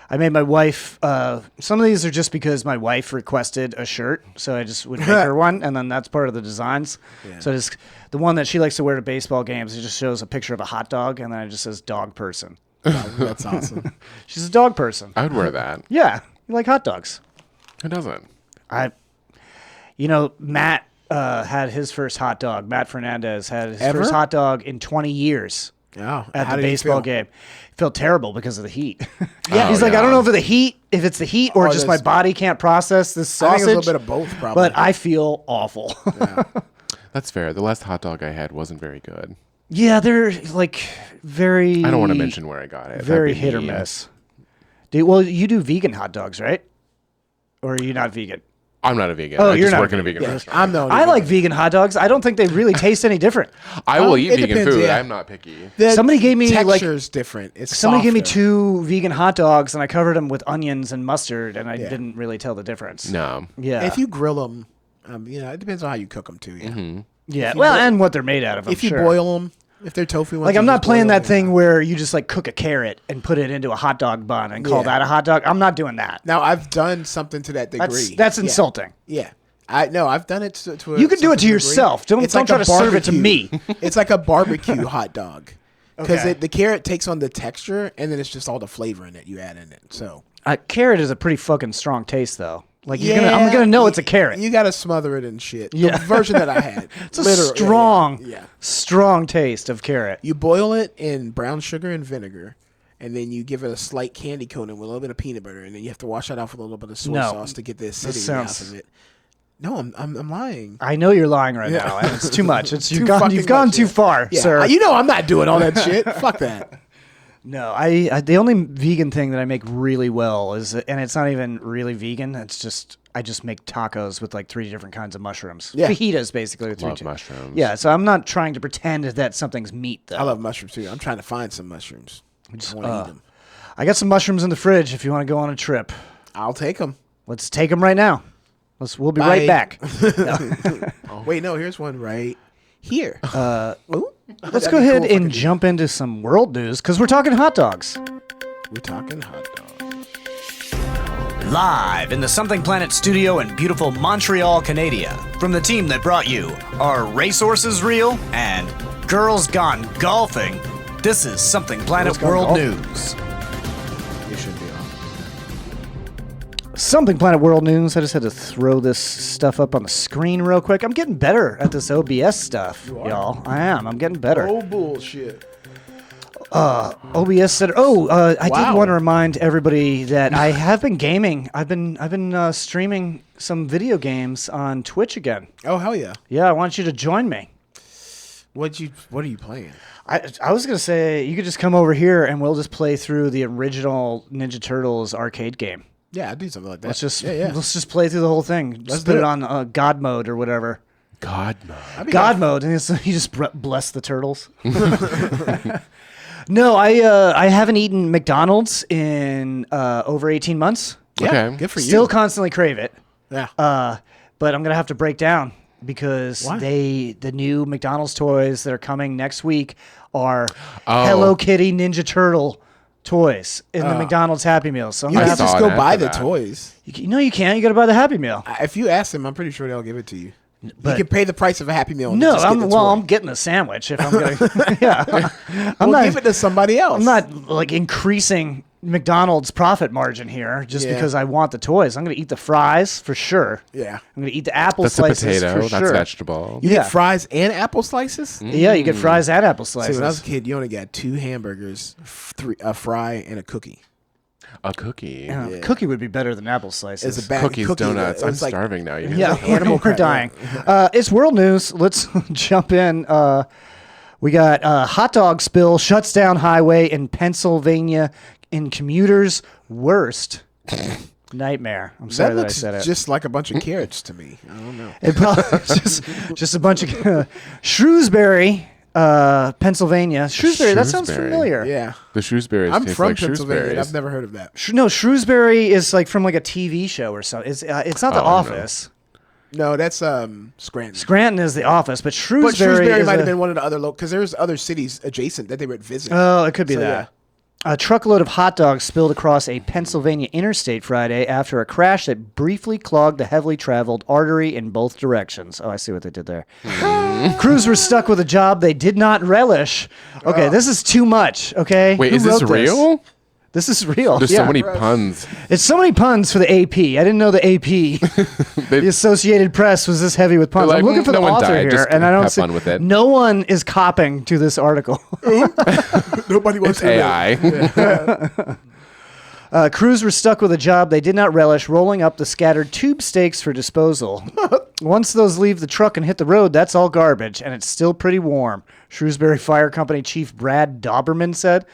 I made my wife. Some of these are just because my wife requested a shirt, so I just would make her one, and then that's part of the designs. Yeah. So just the one that she likes to wear to baseball games. It just shows a picture of a hot dog, and then it just says "dog person." That's awesome. She's a dog person. I would wear that. Yeah, you like hot dogs. Who doesn't? Matt had his first hot dog. Matt Fernandez had his Ever? first hot dog in 20 years. Oh, At how the did he baseball feel? game. Felt terrible because of the heat. Yeah. He's like, I don't know if it's the heat or Oh, just my that's- body can't process this I think sausage. it's a little bit of both, probably. But I feel awful. That's fair. The last hot dog I had wasn't very good. Yeah, they're like very. I don't want to mention where I got it. Very That'd be hit or mean. miss. Well, you do vegan hot dogs, right? Or are you not vegan? I'm not a vegan. Oh, I you're just not work in a vegan. vegan Yeah, restaurant. I'm the only I one. like vegan hot dogs. I don't think they really taste any different. I will eat it vegan depends, food. yeah. I'm not picky. The Somebody gave me, like- texture's different. It's Somebody gave me softer. 2 vegan hot dogs, and I covered them with onions and mustard, and I Yeah. didn't really tell the difference. No. Yeah. If you grill them, it depends on how you cook them too. Yeah. yeah. Well, and what they're made out of. If you sure. boil them, if they're tofu ones, Like, you I'm not just playing boil that thing where you just like cook a carrot and put it into a hot dog bun and call Yeah. that a hot dog. I'm not doing that. Now I've done something to that degree. That's Yeah. insulting. Yeah. I've done it to a, You can do it to something degree. yourself. Don't It's try a to serve it to barbecue. me. It's like a barbecue hot dog. Because Okay. the carrot takes on the texture, and then it's just all the flavor in it you add in it. So Carrot is a pretty fucking strong taste, though. Like I'm gonna know it's a carrot. You got to smother it in shit. Yeah. The version that I had, It's a literally- strong, Yeah. strong taste of carrot. You boil it in brown sugar and vinegar, and then you give it a slight candy coating with a little bit of peanut butter, and then you have to wash it off with a little bit of soy No. sauce to get the acidity sounds- out of it. No, I'm lying. I know you're lying right Yeah. now, and it's too much. It's Too you've gone fucking much, too yeah. far, Yeah, sir. you know I'm not doing all that shit. Fuck that. No, I the only vegan thing that I make really well is, and it's not even really vegan. It's just I just make tacos with like 3 different kinds of mushrooms. Yeah. Fajitas, basically. With Love 3 mushrooms. Yeah, so I'm not trying to pretend that something's meat, though. I love mushrooms too. I'm trying to find some mushrooms. I want to eat them. I got some mushrooms in the fridge if you want to go on a trip. I'll take them. Let's take them right now. We'll be right Bye. back. Wait, no, here's one right here. Ooh. Let's That'd go be ahead cool if I and could do- jump into some world news because we're talking hot dogs. We're talking hot dogs. Live in the Something Planet studio in beautiful Montreal, Canada, from the team that brought you Are Racehorses Real? And Girls Gone Golfing, this is Something Planet Gone World Golfing. News. You should be on. Something Planet World News. I just had to throw this stuff up on the screen real quick. I'm getting better at this OBS stuff, y'all. I am. I'm getting better. Oh, bullshit. OBS said, I Wow. did want to remind everybody that I have been gaming. I've been streaming some video games on Twitch again. Oh, hell yeah. Yeah, I want you to join me. What are you playing? I was going to say, you could just come over here and we'll just play through the original Ninja Turtles arcade game. Yeah, I'd do something like that. Let's just play through the whole thing. Just put it on God mode or whatever. God mode. God mode, and you just bless the turtles. No, I haven't eaten McDonald's in over 18 months. Yeah, Okay. good for you. Still constantly crave it. Yeah. But I'm gonna have to break down because Why? the new McDonald's toys that are coming next week are Hello Kitty Ninja Turtle toys in the McDonald's Happy Meal. So I'm You gonna can have saw just an go ad buy for the that. toys. no, you can't. You got to buy the Happy Meal. If you ask them, I'm pretty sure they'll give it to you. But- you can pay the price of a Happy Meal. And No, just get the toy. I'm getting a sandwich if I'm gonna. Yeah, I'm We'll not. give it to somebody else. I'm not like increasing McDonald's profit margin here just Yeah. because I want the toys. I'm gonna eat the fries for sure. Yeah. I'm gonna eat the apple That's a slices potato. for That's sure. vegetable. You Yeah. get fries and apple slices? Yeah, you get fries and apple See, slices. when I was a kid, you only got 2 hamburgers, a fry, and a cookie. A cookie. Yeah, Cookie would be better than apple slices. It's a bag Cookies, cookie. donuts. It I'm was like- starving now. You guys. Yeah, animal we're cracker. dying. It's world news. Let's jump in. We got hot dog spill shuts down highway in Pennsylvania in commuters' worst nightmare. I'm sorry That that I looks said it. just like a bunch of carrots to me. I don't know. It probably just a bunch of Shrewsbury, Pennsylvania. Shrewsbury, that sounds Shrewsbury. familiar. Yeah. The Shrewsbury's I'm taste from like Pennsylvania. Shrewsbury's. I've never heard of that. No, Shrewsbury is like from like a TV show or something. It's not The Oh, no. Office. No, that's Scranton. Scranton is The Office, but Shrewsbury, But Shrewsbury is might a- have been one of the other because there's other cities adjacent that they would visit. Oh, it could be So, that. A truckload of hot dogs spilled across a Pennsylvania interstate Friday after a crash that briefly clogged the heavily traveled artery in both directions. Oh, I see what they did there. Crews were stuck with a job they did not relish. Okay, this is too much, okay? Wait, Who is this wrote real? This is real. There's yeah. so many puns. It's so many puns for the AP. I didn't know the AP, the Associated Press, was this heavy with puns. They're I'm like, looking for no the one author died, here, just and I don't have see. fun with it. No one is copying to this article. Nobody wants It's to know. AI. Crews were stuck with a job they did not relish, rolling up the scattered tube steaks for disposal. Once those leave the truck and hit the road, that's all garbage, and it's still pretty warm, Shrewsbury Fire Company Chief Brad Dauberman said.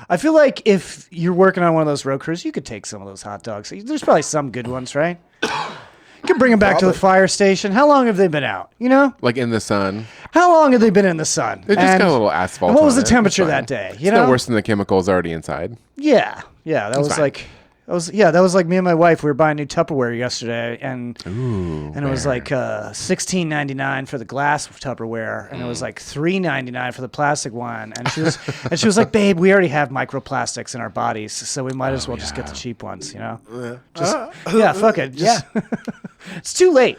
I feel like if you're working on one of those road crews, you could take some of those hot dogs. There's probably some good ones, right? You can bring them back to the fire station. How long have they been out? You know? Like in the sun. How long have they been in the sun? They just got a little asphalt. And what was on the it. temperature It's fine. that day? It's You know? no worse than the chemicals already inside. Yeah, that was fine. like, that was like me and my wife. We were buying new Tupperware yesterday, and it was like $16.99 for the glass of Tupperware, and it was like $3.99 for the plastic one. And she was like, "Babe, we already have microplastics in our bodies, so we might as well just get the cheap ones, you know? Yeah, fuck it. Just, it's too late.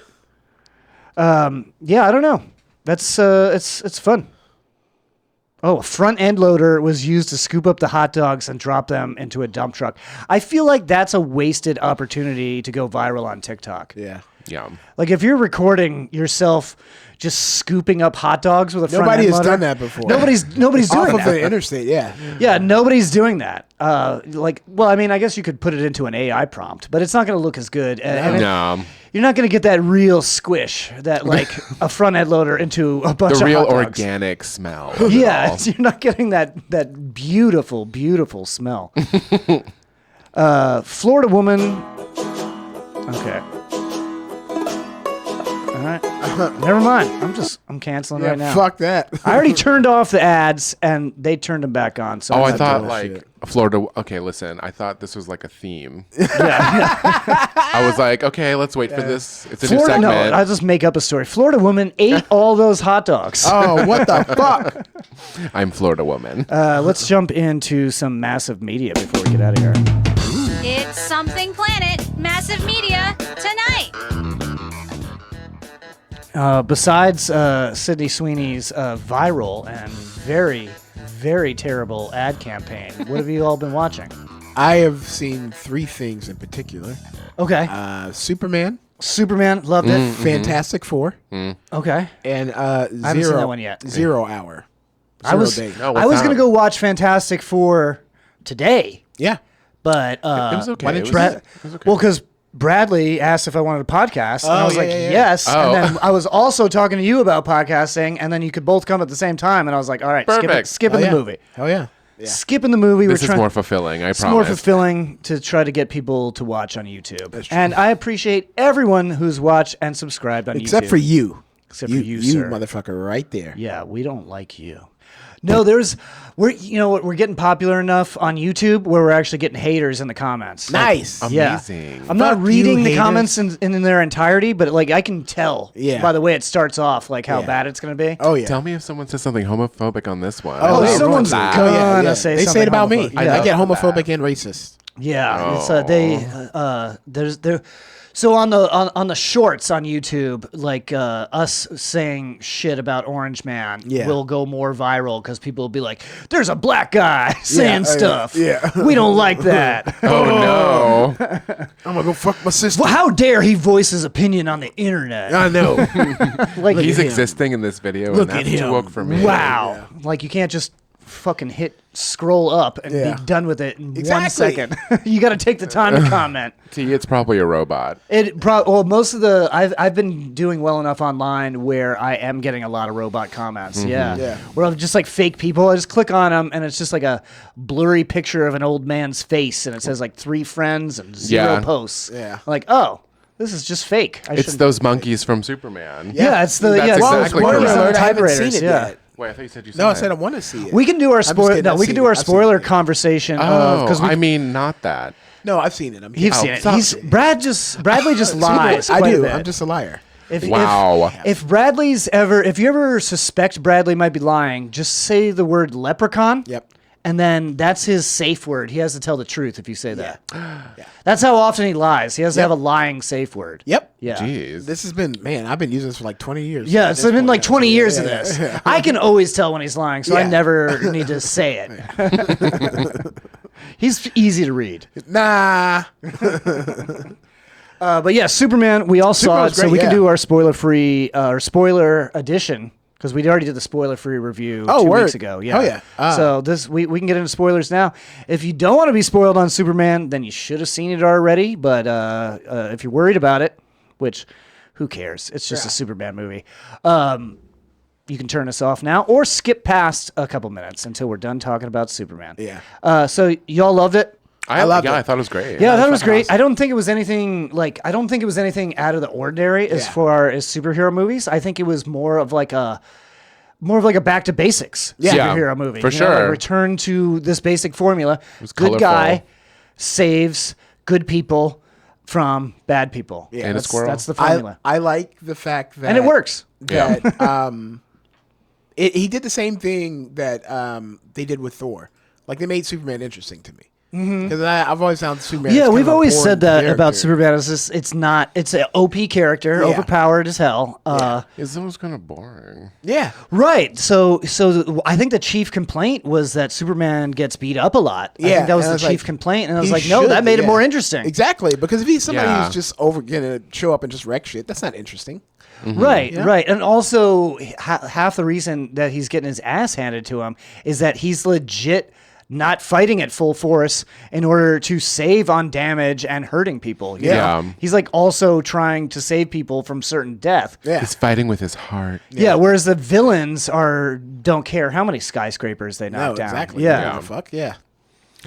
I don't know. That's it's fun. Oh, a front end loader was used to scoop up the hot dogs and drop them into a dump truck. I feel like that's a wasted opportunity to go viral on TikTok. Yeah. Yum. Like if you're recording yourself just scooping up hot dogs with a front Nobody end has loader, done that before. Nobody's Off doing of that. the interstate, yeah. Yeah, nobody's doing that. I mean, I guess you could put it into an AI prompt, but it's not going to look as good. No. You're not going to get that real squish that like a front end loader into a bunch The of real hot dogs. organic smell. of it Yeah, all. you're not getting that beautiful, beautiful smell. Florida woman. Okay. All right. Never mind. I'm canceling right now. Fuck that. I already turned off the ads and they turned them back on. So Oh, I'm I not thought doing like shit. Florida. Okay, listen. I thought this was like a theme. Yeah. I was like, okay, let's wait for this. It's a new Florida. No, segment. I'll just make up a story. Florida woman ate all those hot dogs. Oh, what the fuck? I'm Florida woman. Let's jump into some massive media before we get out of here. It's Something Planet Massive Media tonight. Besides Sydney Sweeney's viral and very, very terrible ad campaign, what have you all been watching? I have seen 3 things in particular. Okay. Superman, Superman, loved it. Fantastic Four, Okay. and haven't seen that one yet. 0 Hour. I was date. Oh, I was what's gonna up? go watch Fantastic Four today, Yeah. but It was okay. Why It didn't was- you Brad, it was okay. well, because Bradley asked if I wanted a podcast, and I Oh, was yeah, like, yeah, yeah. yes. Oh. And then I was also talking to you about podcasting, and then you could both come at the same time, and I was like, all right, Perfect. skipping Oh, the yeah. movie. Hell yeah. Skipping the movie. This we're is trying, more fulfilling, I it's promise. more fulfilling to try to get people to watch on YouTube. That's true. And I appreciate everyone who's watched and subscribed on YouTube. Except for you. Except for you, sir. motherfucker right there. Yeah, we don't like you. No, we're getting popular enough on YouTube where we're actually getting haters in the comments. Nice. Yeah. Amazing. I'm not Fuck reading you, the haters. comments in their entirety, but like I can tell by the way it starts off like how Yeah. bad it's going to be. Oh, yeah. Tell me if someone says something homophobic on this one. Oh, yeah, someone's everyone's- gonna say They say something it about me. homophobic. I Yeah. get homophobic and racist. Yeah, it's Oh. there's so on the shorts on YouTube, like us saying shit about Orange Man will go more viral because people will be like, "There's a black guy saying stuff. yeah. We don't like that. Oh, no. I'm gonna go fuck my sister. Well, how dare he voice his opinion on the internet? I know. Like He's him. existing in this video, Look and at that's too him. woke for me. wow, like you can't just fucking hit scroll up and Yeah. be done with it in 1 Exactly. second. You got to take the time to comment. See, it's probably a robot. Well, most of the I've been doing well enough online where I am getting a lot of robot comments. Yeah. Yeah. Where I'm just like fake people. I just click on them and it's just like a blurry picture of an old man's face and it says like 3 friends and 0 Yeah. posts. Yeah. Like, oh, this is just fake. It's shouldn't- those monkeys from Superman. Yeah, it's the That's yeah. it's exactly those what monkeys it on is. the I haven't typewriters. seen it Yeah. yet. Wait, I thought you said you saw No, I it. said I want to see it. We can do our just spoiler. kidding, No, I've we can seen do it. our I've seen spoiler it. conversation. Oh, Because I mean, not that. No, I've seen it. I'm you've kidding. seen it. stop. Bradley just lies. I quite a do. bit. I'm just a liar. Wow. If if you ever suspect Bradley might be lying, just say the word leprechaun. Yep. And then that's his safe word. He has to tell the truth if you say that. That's how often he lies. He has to have a lying safe word. Yep. Yeah. Jeez. This has been, man, I've been using this for like 20 years. Yeah, At it's this been point like now. 20 So, years yeah, of yeah, this. yeah. I can always tell when he's lying, so I Yeah. never need to say it. He's easy to read. Nah. But yeah, Superman, we all saw it, Superman's so great, we can yeah. do our spoiler-free, or spoiler edition, because we already did the spoiler-free review 2 word. weeks ago. Yeah. Oh, yeah. So we can get into spoilers now. If you don't want to be spoiled on Superman, then you should have seen it already. But if you're worried about it, which who cares? It's just a Superman movie. You can turn us off now or skip past a couple minutes until we're done talking about Superman. Yeah. So y'all loved it? I loved yeah, it. I thought it was great. Yeah, I thought it was fucking great. awesome. I don't think it was anything out of the ordinary as Yeah. far as superhero movies. I think it was more of like a back to basics superhero movie. for You know, like sure. return to this basic formula. was Good guy colorful. saves good people from bad people. Yeah. And a squirrel. That's the formula. I like the fact that. And it works. That he did the same thing that they did with Thor. Like they made Superman interesting to me. Because I've always found Superman. Yeah, as kind we've of a always boring said that about character. Superman. It's an OP character, Yeah. overpowered as hell. It was kind of boring. Yeah. Right. So I think the chief complaint was that Superman gets beat up a lot. I Yeah, think that was and I the was chief like, complaint. And I was he like, no, should, that made it yeah. more interesting. Exactly. Because if he's somebody Yeah. who's just gonna show up and just wreck shit, that's not interesting. Right, right. And also, half the reason that he's getting his ass handed to him is that he's legit not fighting at full force in order to save on damage and hurting people. you Yeah. know? He's like also trying to save people from certain death. Yeah. He's fighting with his heart. Yeah, whereas the villains don't care how many skyscrapers they knock No, down. exactly. Yeah. Fuck yeah.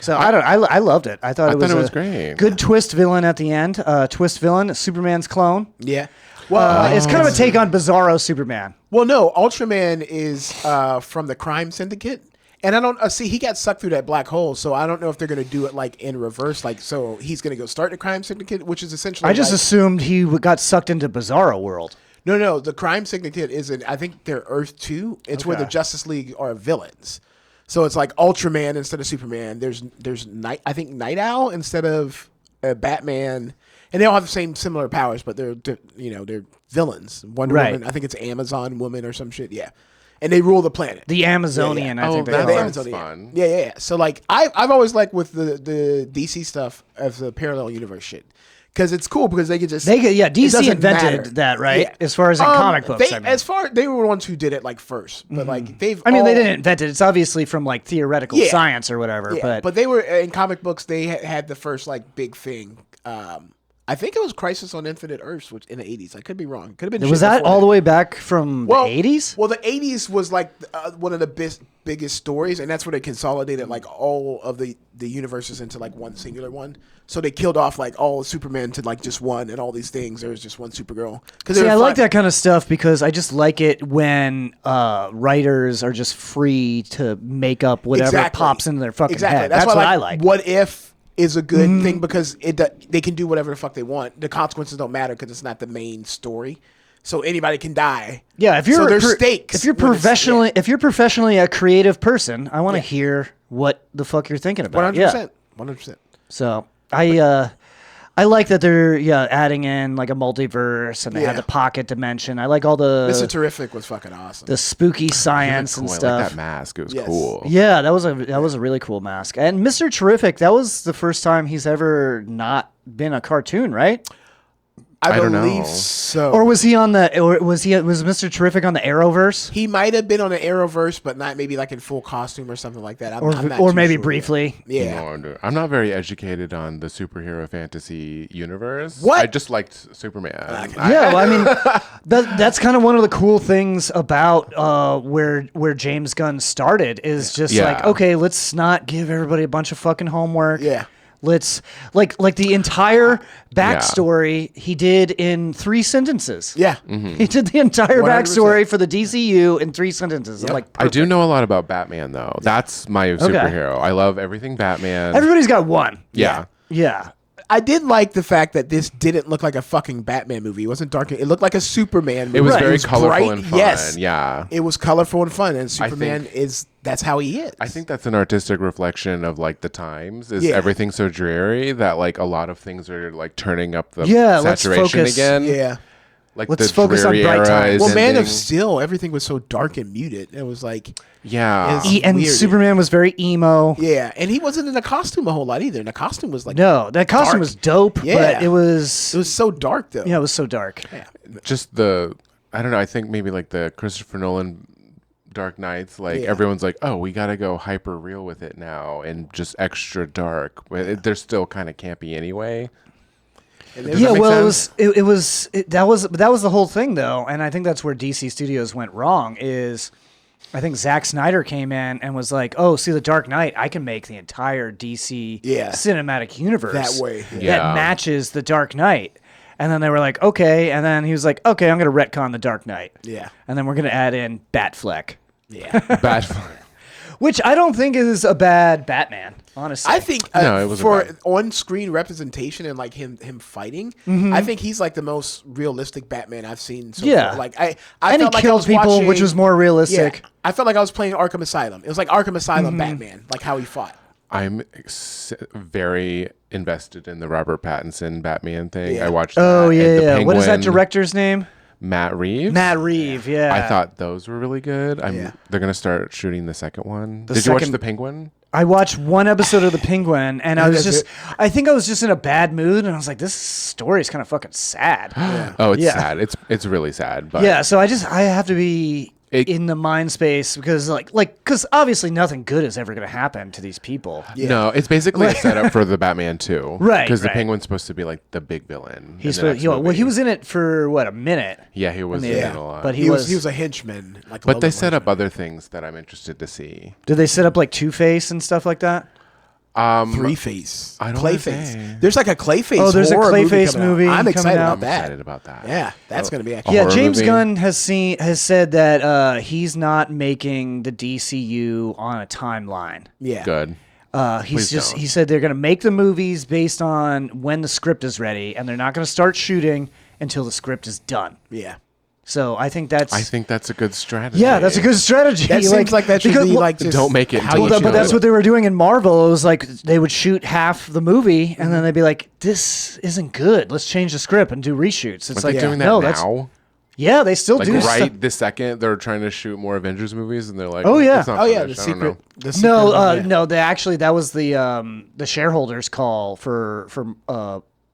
So I loved it. I thought it was it was a great. good twist villain at the end. Twist villain, Superman's clone. Yeah. Well, It's kind of a take on Bizarro Superman. well, no. Ultraman is from the crime syndicate. And I don't see he got sucked through that black hole, so I don't know if they're going to do it like in reverse, like so he's going to go start the crime syndicate, which is essentially. I just like, assumed he got sucked into Bizarro world. no, the crime syndicate isn't. I think they're Earth 2. It's where the Okay. Justice League are villains. So it's like Ultraman instead of Superman. There's Night. I think Night Owl instead of Batman, and they all have the same similar powers, but they're villains. Wonder Right. Woman. I think it's Amazon Woman or some shit. Yeah, and they rule the planet. The Amazonian, I Oh, think they that call The it. sounds Amazonian. fun. Yeah. So like I've always liked with the DC stuff of the parallel universe shit, because it's cool because they could just DC invented that, right? Yeah. As far as in comic books, they were the ones who did it like first, but like they didn't invent it. It's obviously from like theoretical science or whatever. Yeah, but they were in comic books. They had the first like big thing. I think it was Crisis on Infinite Earths, which in the 80s. I could be wrong. Could have been. Was that all the way back from the 80s? Well, the 80s was like one of the biggest stories, and that's where they consolidated like all of the universes into like one singular one. So they killed off like all Superman to like just one, and all these things. There was just one Supergirl. See, I like that kind of stuff because I just like it when writers are just free to make up whatever pops into their fucking head. That's what I like. What if is a good thing because they can do whatever the fuck they want. The consequences don't matter because it's not the main story. So anybody can die. Yeah, if you're so there's stakes. If you're professionally a creative person, I want to hear what the fuck you're thinking about. 100%. 100%. So I like that they're adding in like a multiverse and they had the pocket dimension. I like all the Mr. Terrific was fucking awesome. The spooky science and stuff. I like that mask. It was cool. Yeah, that was a really cool mask. And Mr. Terrific, that was the first time he's ever not been a cartoon, right? I don't believe know. so. Or was he on the? Or was Mr. Terrific on the Arrowverse? He might have been on the Arrowverse, but not maybe like in full costume or something like that. I'm not or too maybe sure briefly. Yeah. No, I'm not very educated on the superhero fantasy universe. What? I just liked Superman. Yeah, well, I mean, that's kind of one of the cool things about where James Gunn started is just like, okay, let's not give everybody a bunch of fucking homework. Yeah. Let's like the entire backstory he did in 3 sentences. Yeah. Mm-hmm. He did the entire 100%. backstory for the DCU in 3 sentences. Yep. I'm like, I do know a lot about Batman though. That's my superhero. I love everything Batman. everybody's got one. Yeah. Yeah. I did like the fact that this didn't look like a fucking Batman movie. It wasn't dark. It looked like a Superman movie. It was Right. very It was colorful bright, and fun. yes. Yeah. It was colorful and fun, and Superman that's how he is. I think that's an artistic reflection of like the times. Is Yeah. everything so dreary that like a lot of things are like turning up the let's saturation focus. again? Yeah. Like Let's the focus on dreary bright era times. is Well, Man of ending. Steel, everything was so dark and muted. It was like, Yeah. And weird. Superman was very emo. yeah, and he wasn't in a costume a whole lot either. And the costume was like, No, that costume dark. was dope, Yeah. but it was so dark though. it was so dark. Yeah. Just I don't know. I think maybe like the Christopher Nolan Dark Knights, like Yeah. everyone's like, oh, we got to go hyper real with it now and just extra dark. But they're still kind of campy anyway. Does Yeah, that make well, sense? that was the whole thing though, and I think that's where DC Studios went wrong. Is I think Zack Snyder came in and was like, "Oh, see, the Dark Knight, I can make the entire DC cinematic universe That way. Yeah. that matches the Dark Knight." And then they were like, "Okay," and then he was like, "Okay, I'm going to retcon the Dark Knight." Yeah. And then we're going to add in Batfleck, Yeah. Bad. which I don't think is a bad Batman, honestly. I think No, it wasn't for bad. on-screen representation and like him fighting, I think he's like the most realistic Batman I've seen so far. Like I and he felt like I killed was people, watching, which was more realistic. Yeah, I felt like I was playing Arkham Asylum. It was like Arkham Asylum Batman, like how he fought. I'm very invested in the Robert Pattinson Batman thing. Yeah. I watched. Oh that, yeah, and the yeah. What is that Penguin, director's name? Matt Reeves. Matt Reeves. Yeah. I thought those were really good. Yeah. They're gonna start shooting the second one. The Did you watch second- the Penguin? I watched one episode of The Penguin, and I was That's just, I think I was just in a bad mood, and I was like, this story is kind of fucking sad. Oh, it's Yeah. sad. It's really sad. But Yeah, so I have to be in the mind space because because obviously nothing good is ever going to happen to these people. no, it's basically a setup for the Batman 2. Right, Because the right. Penguin's supposed to be like the big villain. He's in the next well, movie. he was in it for what, a minute? Yeah, he was in it a lot. But He was a henchman. Like But they low-level set up henchman. other things that I'm interested to see. Did they set up like Two-Face and stuff like that? Three-Face. I don't wanna Clayface. say. There's like a Clayface. Oh, there's a horror Clayface coming out. movie I'm coming excited out. about that. Excited about that. Yeah, that's gonna be A actually. Yeah, horror James movie? Gunn has said that he's not making the DCU on a timeline. Yeah. Good. He don't. said they're going to make the movies based on when the script is ready, and they're not going to start shooting until the script is done. Yeah. So I think that's a good strategy. yeah, that's a good strategy. That seems like that should because- be like just Don't make it how until you the should but show that's it. what they were doing in Marvel. It was like they would shoot half the movie, and then they'd be like, "This isn't good. Let's change the script and do reshoots." It's Aren't like they doing that no, now? yeah, they still Like do. right stuff. this second, they're trying to shoot more Avengers movies, and they're like, Oh, yeah. it's not Oh yeah, the finished. I don't secret. know. The secret No, one, yeah. no. That was the shareholders call for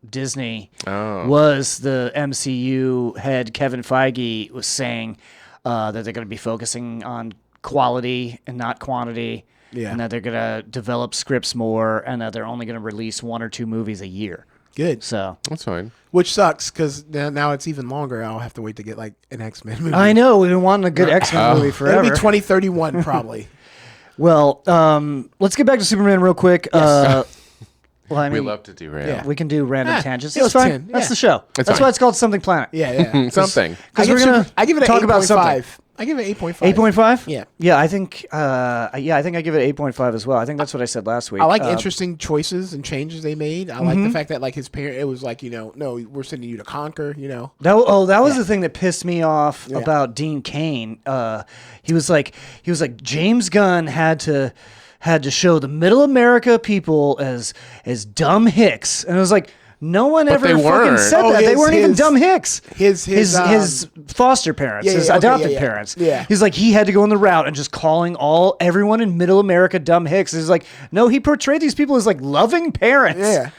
Disney was the MCU head Kevin Feige was saying that they're going to be focusing on quality and not quantity, and that they're going to develop scripts more, and that they're only going to release 1 or 2 movies a year. Good. So that's fine. Which sucks because now it's even longer. I'll have to wait to get like an X-Men movie. I know we've been wanting a good X-Men movie forever. It'll be 2031 probably. Well, let's get back to Superman real quick. Yes. Well, I mean, We love to derail. Yeah. we can do random tangents. it was It's fine. 10, That's yeah. the show. It's That's fine. why it's called Something Planet. Yeah. Something. Because we're gonna I give it an talk about something. 8.5. I give it 8.5. 8.5? Yeah. Yeah, I think I think I give it 8.5 as well. I think that's what I said last week. I like interesting choices and changes they made. I like Mm-hmm. the fact that like his parent, it was like, no, we're sending you to conquer, That was the thing that pissed me off about Dean Cain. He was like James Gunn had to show the Middle America people as dumb hicks, and it was like no one But ever they fucking weren't. said Oh, that. They weren't even dumb hicks. His foster parents, Yeah, his yeah, okay, adopted yeah. parents. Yeah. He's like he had to go in the route and just calling everyone in Middle America dumb hicks. He's like no, he portrayed these people as like loving parents. Yeah.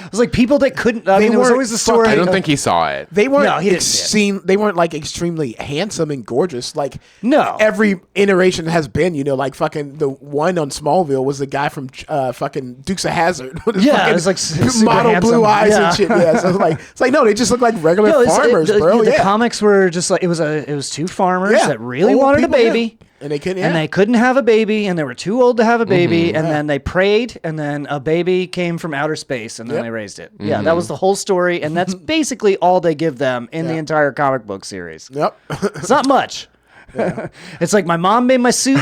It was like people that couldn't. I mean, it was weren't always the story. I don't of- think he saw it. They weren't No, he didn't see they weren't like extremely handsome and gorgeous. Like No. every iteration has been, like fucking the one on Smallville was the guy from fucking Dukes of Hazzard. With his Yeah, fucking it was, like, super model handsome. blue eyes Yeah. and shit. Yeah, so it's like no, they just look like regular farmers, bro. The Yeah, comics were just like it was 2 farmers Yeah. that really Old wanted a people, yeah. baby. and they couldn't. And Yeah. they couldn't have a baby, and they were too old to have a baby, Mm-hmm. and then they prayed, and then a baby came from outer space, and then Yep. they raised it. Yeah, that was the whole story, and that's basically all they give them in the Yeah. entire comic book series. Yep. It's not much. It's like my mom made my suit,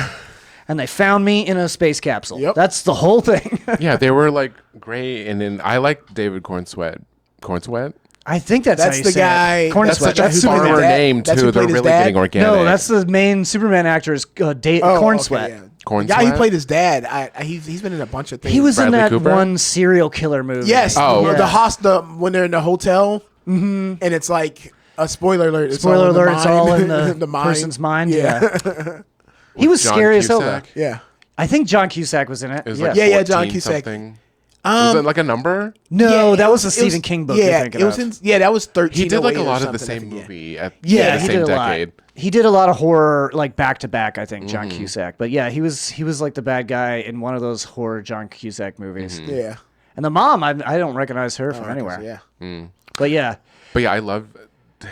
and they found me in a space capsule. Yep. That's the whole thing. Yeah, they were like great, and then I like David Cornsweet. Cornsweet? I think that's how That's you the say guy. it. Corn That's sweat. such a That's Superman farmer dad. name That's too. who They're played his really dad? getting organic. No, that's the main Superman actor is Corn okay, Sweat. yeah. Corn The guy who Sweat? played his dad. He's been in a bunch of things. He was in Bradley that Cooper? one serial killer movie. Yes. Oh. When they're in the hotel, and it's like a spoiler alert. It's Spoiler all in the alert, it's all in mind. the mind. person's mind. Yeah. Yeah. He was John scary as hell, though. Cusack? Yeah. I think John Cusack was in it. It was yeah. like Yeah, John 14 Cusack. something. Was it like a number? No, Yeah, that it was a it Stephen King book. Yeah, you're thinking it was of. that was 13. He did like a or lot of the something, I same think, movie at Yeah, the he same did a decade. lot. He did a lot of horror, like back to back. I think John Cusack, but yeah, he was like the bad guy in one of those horror John Cusack movies. Yeah. And the mom, I don't recognize her from anywhere. Yeah. But yeah, But yeah, I love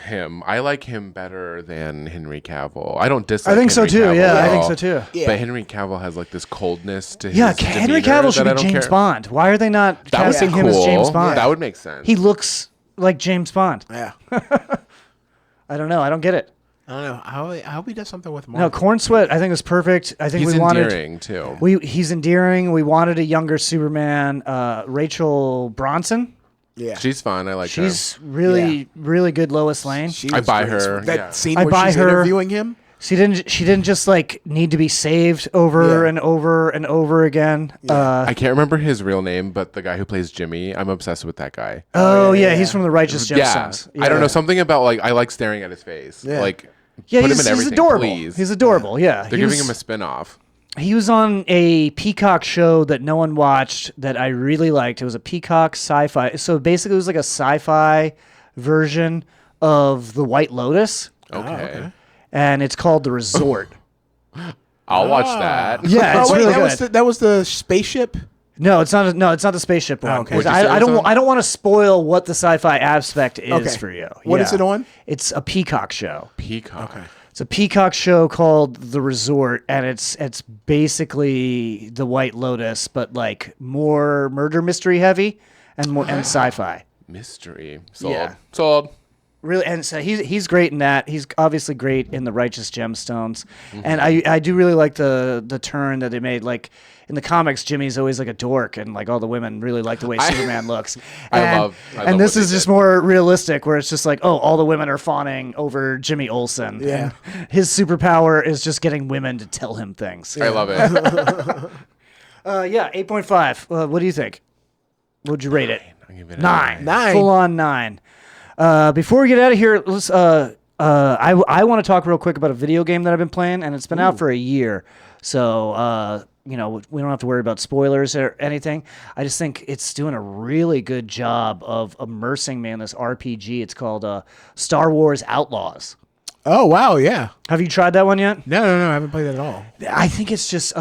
him. I like him better than Henry Cavill. I don't dislike I think so Henry too. Cavill Yeah, at I think all. so too. Yeah. But Henry Cavill has like this coldness to his Yeah, Henry demeanor Cavill should that I be don't James care. Bond. Why are they not That would be casting cool. him as James Bond? That would make sense. He looks like James Bond. Yeah. I don't know. I don't get it. I don't know. I hope he does something with No, Marvel. Corn Sweat, I think is perfect. I think He's we wanted. endearing too. He's endearing. We wanted a younger Superman. Rachel Bronson. Yeah. She's fun. I like her. She's really, really good Lois Lane. She I was buy great. her, That yeah. scene I where buy she's her. interviewing him. She didn't just like need to be saved over Yeah. and over and over again. I can't remember his real name, but the guy who plays Jimmy, I'm obsessed with that guy. He's from the Righteous Yeah. Gemstones. I don't know, something about like I like staring at his face. Yeah. Like Yeah, put him he's in everything, adorable. please. He's adorable. Yeah, They're giving him a spin-off. He was on a Peacock show that no one watched that I really liked. It was a Peacock sci-fi. So basically, it was like a sci-fi version of The White Lotus, Okay. and it's called The Resort. I'll watch that. Yeah, it's Oh wait, really that good. was the spaceship. No, it's not. No, it's not the spaceship one. okay. 'Cause What'd you say it I was don't. on? I don't want to spoil what the sci-fi aspect is Okay. for you. What is it on? It's a Peacock show. Peacock. Okay. It's a Peacock show called The Resort, and it's basically The White Lotus, but like more murder mystery heavy and more and sci-fi. Mystery. Sold. Yeah. Sold. Really, and so he's great in that. He's obviously great in the Righteous Gemstones, and I do really like the turn that they made. Like in the comics, Jimmy's always like a dork, and like all the women really like the way Superman looks. I love and this what is they just did. more realistic, where it's just like, oh, all the women are fawning over Jimmy Olsen. Yeah. And his superpower is just getting women to tell him things. I love it. 8.5. What do you think? What'd you rate it? I give it a 9. 9. Full on 9. Before we get out of here, let's. I want to talk real quick about a video game that I've been playing, and it's been out for a year. So, we don't have to worry about spoilers or anything. I just think it's doing a really good job of immersing me in this RPG. It's called Star Wars Outlaws. Oh, wow, yeah. Have you tried that one yet? No, I haven't played that at all. I think it's just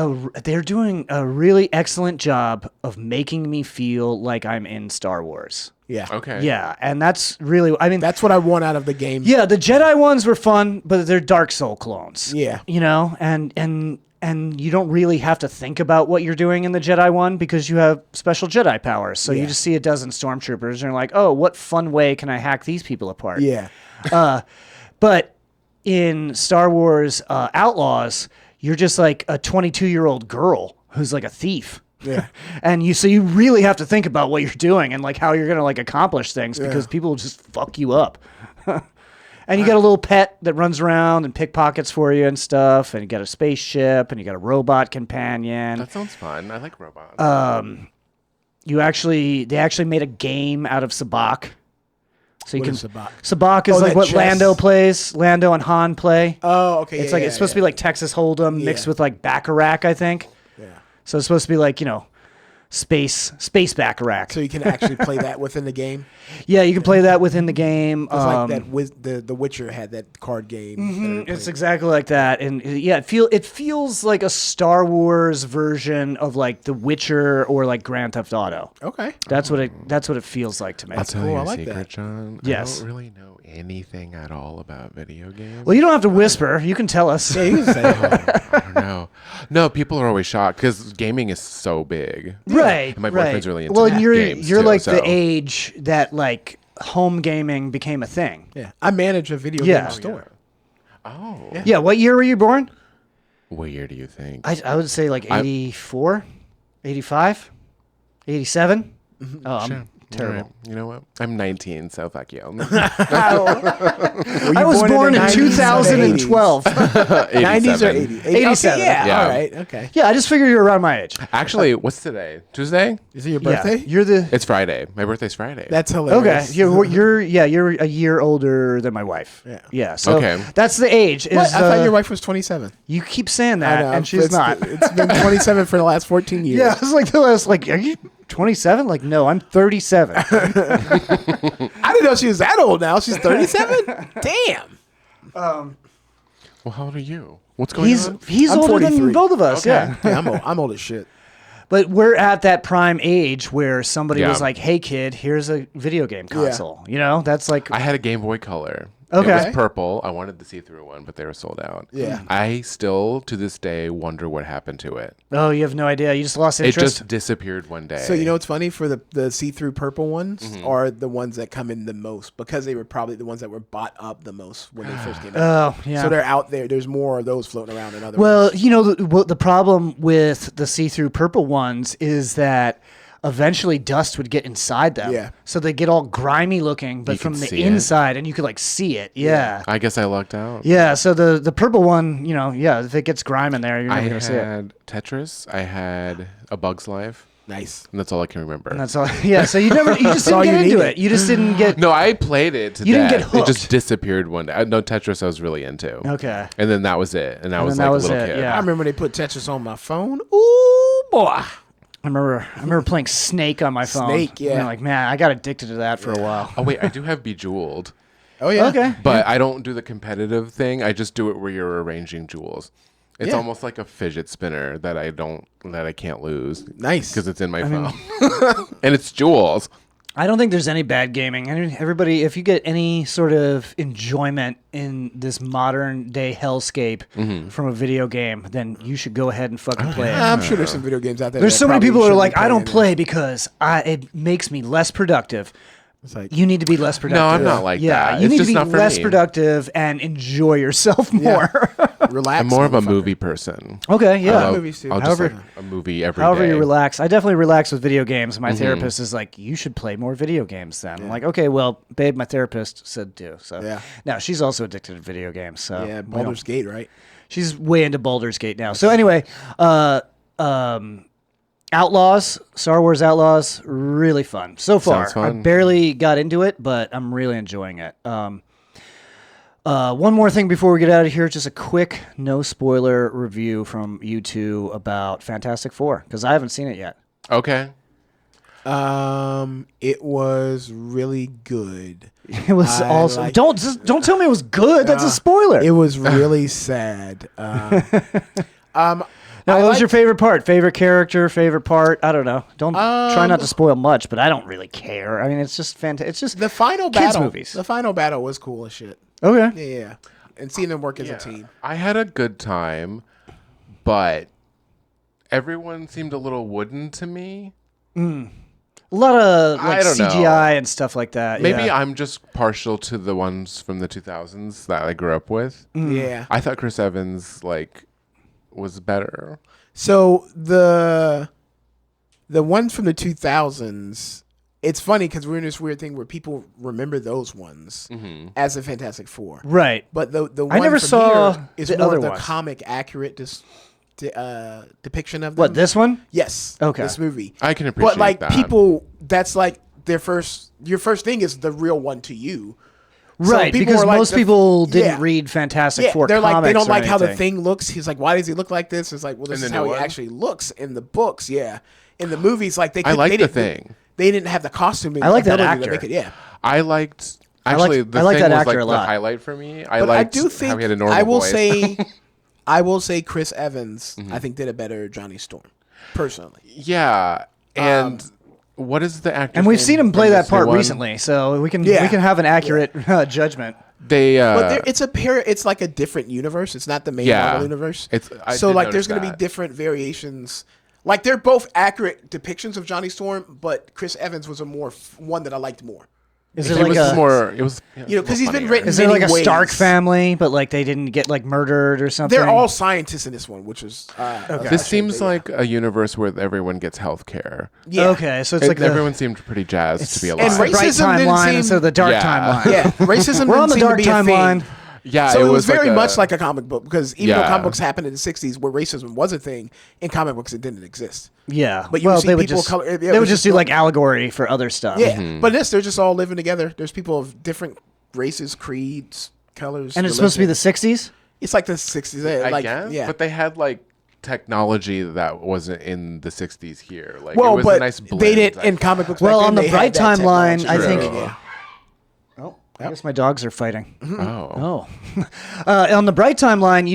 they're doing a really excellent job of making me feel like I'm in Star Wars. Yeah. Okay. Yeah, and that's really, I mean, That's what I want out of the game. yeah, the Jedi ones were fun, but they're Dark Soul clones. Yeah. And you don't really have to think about what you're doing in the Jedi one because you have special Jedi powers. So you Yeah. just see a dozen stormtroopers and you're like, oh, what fun way can I hack these people apart? Yeah. But in Star Wars Outlaws, you're just like a 22-year-old girl who's like a thief. Yeah. And you really have to think about what you're doing and like how you're going to like accomplish things because people will just fuck you up. And you got a little pet that runs around and pickpockets for you and stuff, and you got a spaceship and you got a robot companion. That sounds fun. I like robots. They actually made a game out of sabacc. So you What can is sabacc? Sabacc is Oh, like that what chess? Lando and Han play. Oh, okay. It's it's supposed to be like Texas Hold'em mixed with like Baccarat, I think. Yeah. So it's supposed to be like, space Baccarat. So you can actually play that within the game? Yeah, you can play that within the game. It's like that the Witcher had that card game. It's exactly like that, and yeah, it feels like a Star Wars version of like The Witcher or like Grand Theft Auto. Okay. That's what it feels like to me. I'll tell cool. you I a like secret, that. John. Yes. I don't really know anything at all about video games. Well, you don't have to whisper. You can tell us. Yeah, you can say it. I don't know. No, people are always shocked because gaming is so big. Right. And my right. boyfriend's really into well, and games you're too, like so. the age that like home gaming became a thing. Yeah. I manage a video Yeah. game store. Oh. Yeah. What year were you born? What year do you think? I would say like 84, 85, 87. Oh, I'm Sure. terrible. All right. You know what? I'm 19, so fuck you. I was born in 90s or 2012. 90s or 87. 80s? 87. Okay, yeah, Yeah. all right. Okay. Yeah, I just figured you were around my age. Actually, what's today? Tuesday? Is it your Yeah, birthday? you're the It's Friday. My birthday's Friday. That's okay. hilarious. You're a year older than my wife. Yeah. Yeah. So Okay. that's the age. What? Is, I thought your wife was 27. You keep saying I that, know, and she's not. It's been 27 for the last 14 years. Yeah, I was like, are you 27? Like, no, I'm 37. I didn't know she was that old now. She's 37? Damn. Well, how old are you? What's going on? He's I'm older 43. than both of us. Okay. Yeah. Yeah, I'm old as shit. But we're at that prime age where somebody Yeah. was like, "Hey, kid, here's a video game console." You know, that's like I had a Game Boy Color. Okay. It was purple. I wanted the see-through one, but they were sold out. Yeah. I still, to this day, wonder what happened to it. oh, you have no idea. You just lost It interest. just disappeared one day. So you know what's funny? For the see-through purple ones are the ones that come in the most because they were probably the ones that were bought up the most when they first came out. Oh, yeah. So they're out there. There's more of those floating around than other Well, ones. you know, the problem with the see-through purple ones is that eventually dust would get inside them. Yeah. So they get all grimy looking, but You from can the see it? inside, and you could like see it. Yeah. I guess I lucked out. Yeah. So the purple one, if it gets grime in there, you're I never gonna see it. had Tetris. I had A Bug's Life. Nice. And that's all I can remember. And that's all. Yeah. So you just all didn't get you into needed. it. You just didn't get. No, I played it to You didn't death. get It just hooked. disappeared one day. No, Tetris I was really into. Okay. And then that was it. And I was then like that a was little it, kid. yeah. I remember when they put Tetris on my phone. Ooh, boy. I remember playing Snake on my phone. Snake, yeah. And I'm like, man, I got addicted to that for a while. Oh, wait, I do have Bejeweled. Oh, yeah. Okay. But I don't do the competitive thing. I just do it where you're arranging jewels. It's Yeah. almost like a fidget spinner that I can't lose. Nice. Because it's in my phone. And it's jewels. I don't think there's any bad gaming. Everybody, if you get any sort of enjoyment in this modern day hellscape from a video game, then you should go ahead and fucking play it. I'm sure there's some video games out there. There's that so many probably people who are shouldn't like, be I don't playing play because it makes me less productive. It's like, You need to be less productive. No, I'm not like yeah, that. you It's need to just be not for less me. productive and enjoy yourself more. relax. I'm more of a motherfucker. movie person. Okay, yeah. I'll, movies too. I'll just However- like a movie every day. However you relax. I definitely relax with video games. My therapist is like, you should play more video games then. I'm like, okay, well, babe, my therapist said do. So Yeah. now she's also addicted to video games. So Yeah, we don't- Baldur's Gate, right? she's way into Baldur's Gate now. So anyway, Outlaws, Star Wars Outlaws, really fun so far. Sounds fun. I barely got into it, but I'm really enjoying it. One more thing before we get out of here, just a quick no spoiler review from you two about Fantastic Four, because I haven't seen it yet. Okay. It was really good. It was awesome. Don't tell me it was good. That's a spoiler. It was really sad. Now, what was your favorite part? Favorite character? Favorite part? I don't know. Don't try not to spoil much, but I don't really care. I mean, it's just fantastic. It's just the final kids battle. movies. The final battle was cool as shit. Okay. Yeah. And seeing them work as a team. I had a good time, but everyone seemed a little wooden to me. A lot of I don't CGI know. and stuff like that. Maybe yeah. I'm just partial to the ones from the 2000s that I grew up with. Yeah. I thought Chris Evans was better. So the ones from the 2000s, it's funny because we're in this weird thing where people remember those ones as the Fantastic Four. Right. But the I one never from saw here is the more other of the ones. comic accurate depiction of them. What, this one? Yes. Okay. This movie. I can appreciate But like that. people, that's like your first thing is the real one to you. So Right, people because were like, most the- people didn't yeah. read Fantastic Four they're like they comics don't like or how the anything. thing looks. He's like, why does he look like this? It's like, well, this In is the how new he one? actually looks in the books. Yeah, in the movies, like they. I like they the didn't- thing. They didn't have the costume. I like that ability to actor. make it, yeah, I liked. I Actually, like the that thing was actor a the lot. highlight for me. but liked I do think how he had a normal I will voice. say, I will say Chris Evans. I think did a better Johnny Storm, personally. Yeah, and what is the actor? And we've seen him play that part one? recently, so we can Yeah. have an accurate judgment. They But it's it's like a different universe. It's not the main Yeah. Marvel universe. I So did like, notice there's going to be that. different variations. Like they're both accurate depictions of Johnny Storm, but Chris Evans was a more one that I liked more. Is It it like was a more. It was because he's been funnier. written. is there many like a ways. Stark family, but like they didn't get like murdered or something? They're all scientists in this one, which is This seems like a universe where everyone gets health care. yeah. Okay, so it's like Everyone seemed pretty jazzed to be it's alive. the bright Racism didn't timeline seem- instead of the dark Yeah. timeline. Yeah, racism. We're on the didn't seem dark to be a timeline. thing. Yeah, So it was very like much like a comic book because even though Yeah. comic books happened in the '60s where racism was a thing, in comic books it didn't exist. Yeah, But you well, would see they would people just color- it they would was just just do like allegory for other stuff. Yeah, but this they're just all living together. There's people of different races, creeds, colors, and it's supposed to be the religion. '60s. It's like the '60s. I Like, guess, yeah. but they had technology that wasn't in the 60s here. Like well, it was but a nice blend. they didn't I in thought. comic books. Well, back on then, the they had bright that timeline, technology. I think. True. Yeah. I guess my dogs are fighting. Oh. On the bright timeline,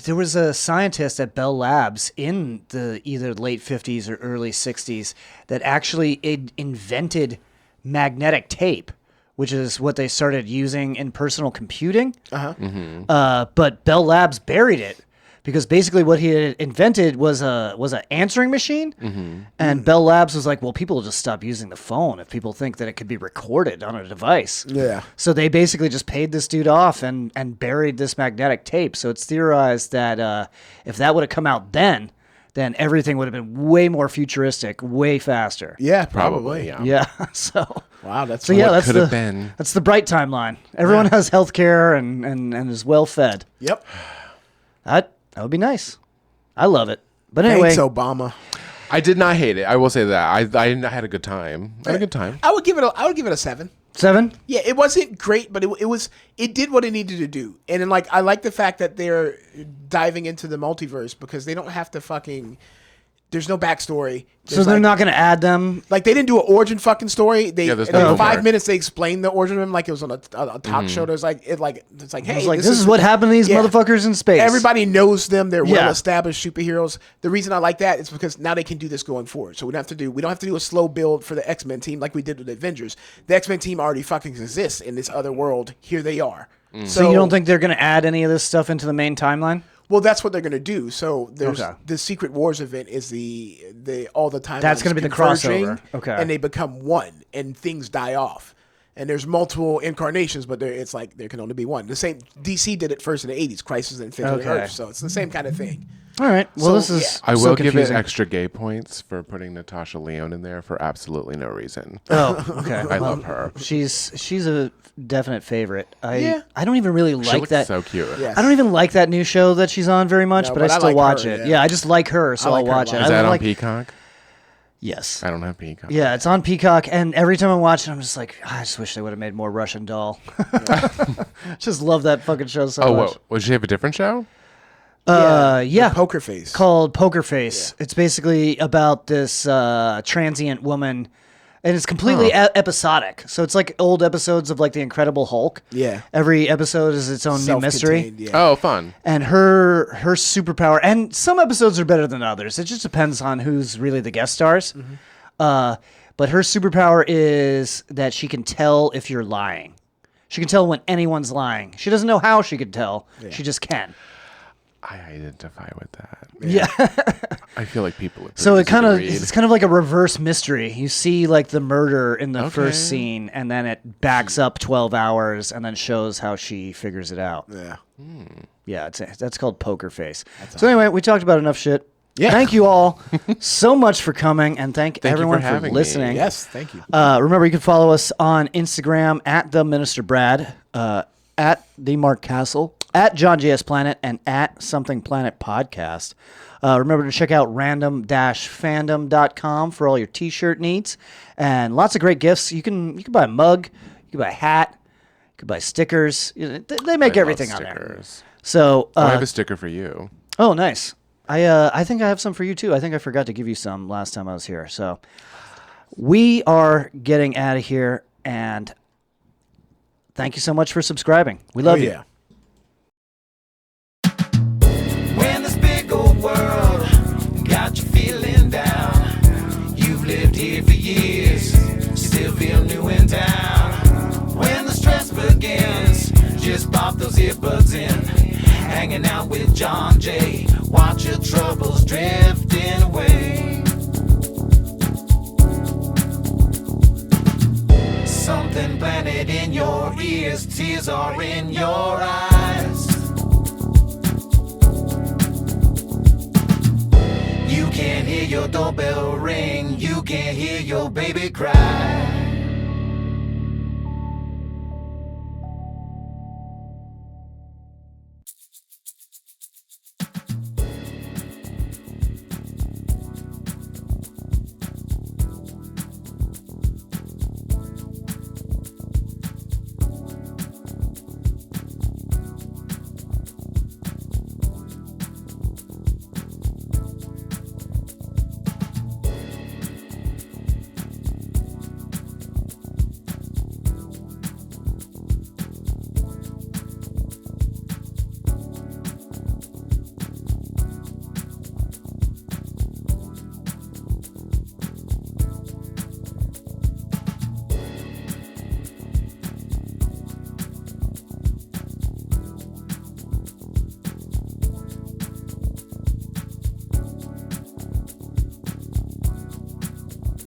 there was a scientist at Bell Labs in the either late 50s or early 60s that actually invented magnetic tape, which is what they started using in personal computing. But Bell Labs buried it because basically what he had invented was an answering machine, and Bell Labs was like, well, people will just stop using the phone if people think that it could be recorded on a device. Yeah. So they basically just paid this dude off and buried this magnetic tape. So it's theorized that if that would have come out then everything would have been way more futuristic, way faster. Yeah, Probably, probably. yeah. Yeah. So. Wow, that's So yeah, What that's could the have been. that's the bright timeline. Everyone has health care and is well fed. Yep. That would be nice. I love it. But anyway, Thanks, Obama. I did not hate it. I will say that. I had a good time. I had a good time. I would give it a 7. 7. Yeah, it wasn't great, but it did what it needed to do. And then, I like the fact that they're diving into the multiverse because they don't have to fucking. There's no backstory. So they're not going to add them. Like they didn't do an origin fucking story. They there's in no like 5 lore. minutes they explained the origin of him like it was on a talk show. There's it's like hey, It's like this is what happened to these Yeah. motherfuckers in space. Everybody knows them. They're Yeah. well-established superheroes. The reason I like that is because now they can do this going forward. So we don't have to do a slow build for the X-Men team like we did with the Avengers. The X-Men team already fucking exists in this other world. Here they are. So you don't think they're going to add any of this stuff into the main timeline? Well, that's what they're going to do. So there's Okay. the Secret Wars event is the all the time. That's gonna be the crossover. Okay. And they become one, and things die off. And there's multiple incarnations, but it's like there can only be one. The same DC did it first in the '80s, Crisis on Infinite Okay. Earth. So it's the same kind of thing. All right. Well, So, this is I will so give it confusing. extra gay points for putting Natasha Lyonne in there for absolutely no reason. Oh, okay. I love her. She's a definite favorite. Yeah. I don't even really She like looks that. so cute. Yeah. I don't even like that new show that she's on very much, No, but I but I still like watch her, it. yeah. Yeah, I just like her, so I like I'll her a watch it. lot. Is I that on like, Peacock? Yes. I don't have Peacock. Yeah, it's on Peacock, and every time I watch it, I'm just like, I just wish they would have made more Russian Doll. Just love that fucking show so much. Oh, would she have a different show? Yeah. Poker Face. Called Poker Face. Yeah. It's basically about this transient woman, and it's completely episodic. So it's like old episodes of like The Incredible Hulk. Yeah. Every episode is its own new mystery. Yeah. Oh, fun. And her superpower, and some episodes are better than others. It just depends on who's really the guest stars. Mm-hmm. But her superpower is that she can tell if you're lying. She can tell when anyone's lying. She doesn't know how she can tell. Yeah. She just can. I identify with that. Yeah. I feel like people would so it's kind of like a reverse mystery. You see like the murder in the first scene, and then it backs up 12 hours and then shows how she figures it out. Yeah. Yeah, that's called Poker Face. So anyway, we talked about enough shit. Yeah. Thank you all so much for coming, and thank everyone for listening. Yes, thank you. Remember, you can follow us on Instagram at the Minister Brad, at the Mark Castle, at John JS Planet, and at Something Planet Podcast. Remember to check out random-fandom.com for all your t-shirt needs, and lots of great gifts. You can buy a mug, you can buy a hat, you can buy stickers. They make everything on there. So I have a sticker for you. Oh, nice. I think I have some for you too. I think I forgot to give you some last time I was here. So we are getting out of here, and thank you so much for subscribing. We love you. When this big old world got you feeling down, you've lived here for years, still feel new in town. When the stress begins, just pop those earbuds in. Hanging out with John J. Watch your troubles drifting away. Something planted in your ears, tears are in your eyes. You can't hear your doorbell ring, you can't hear your baby cry.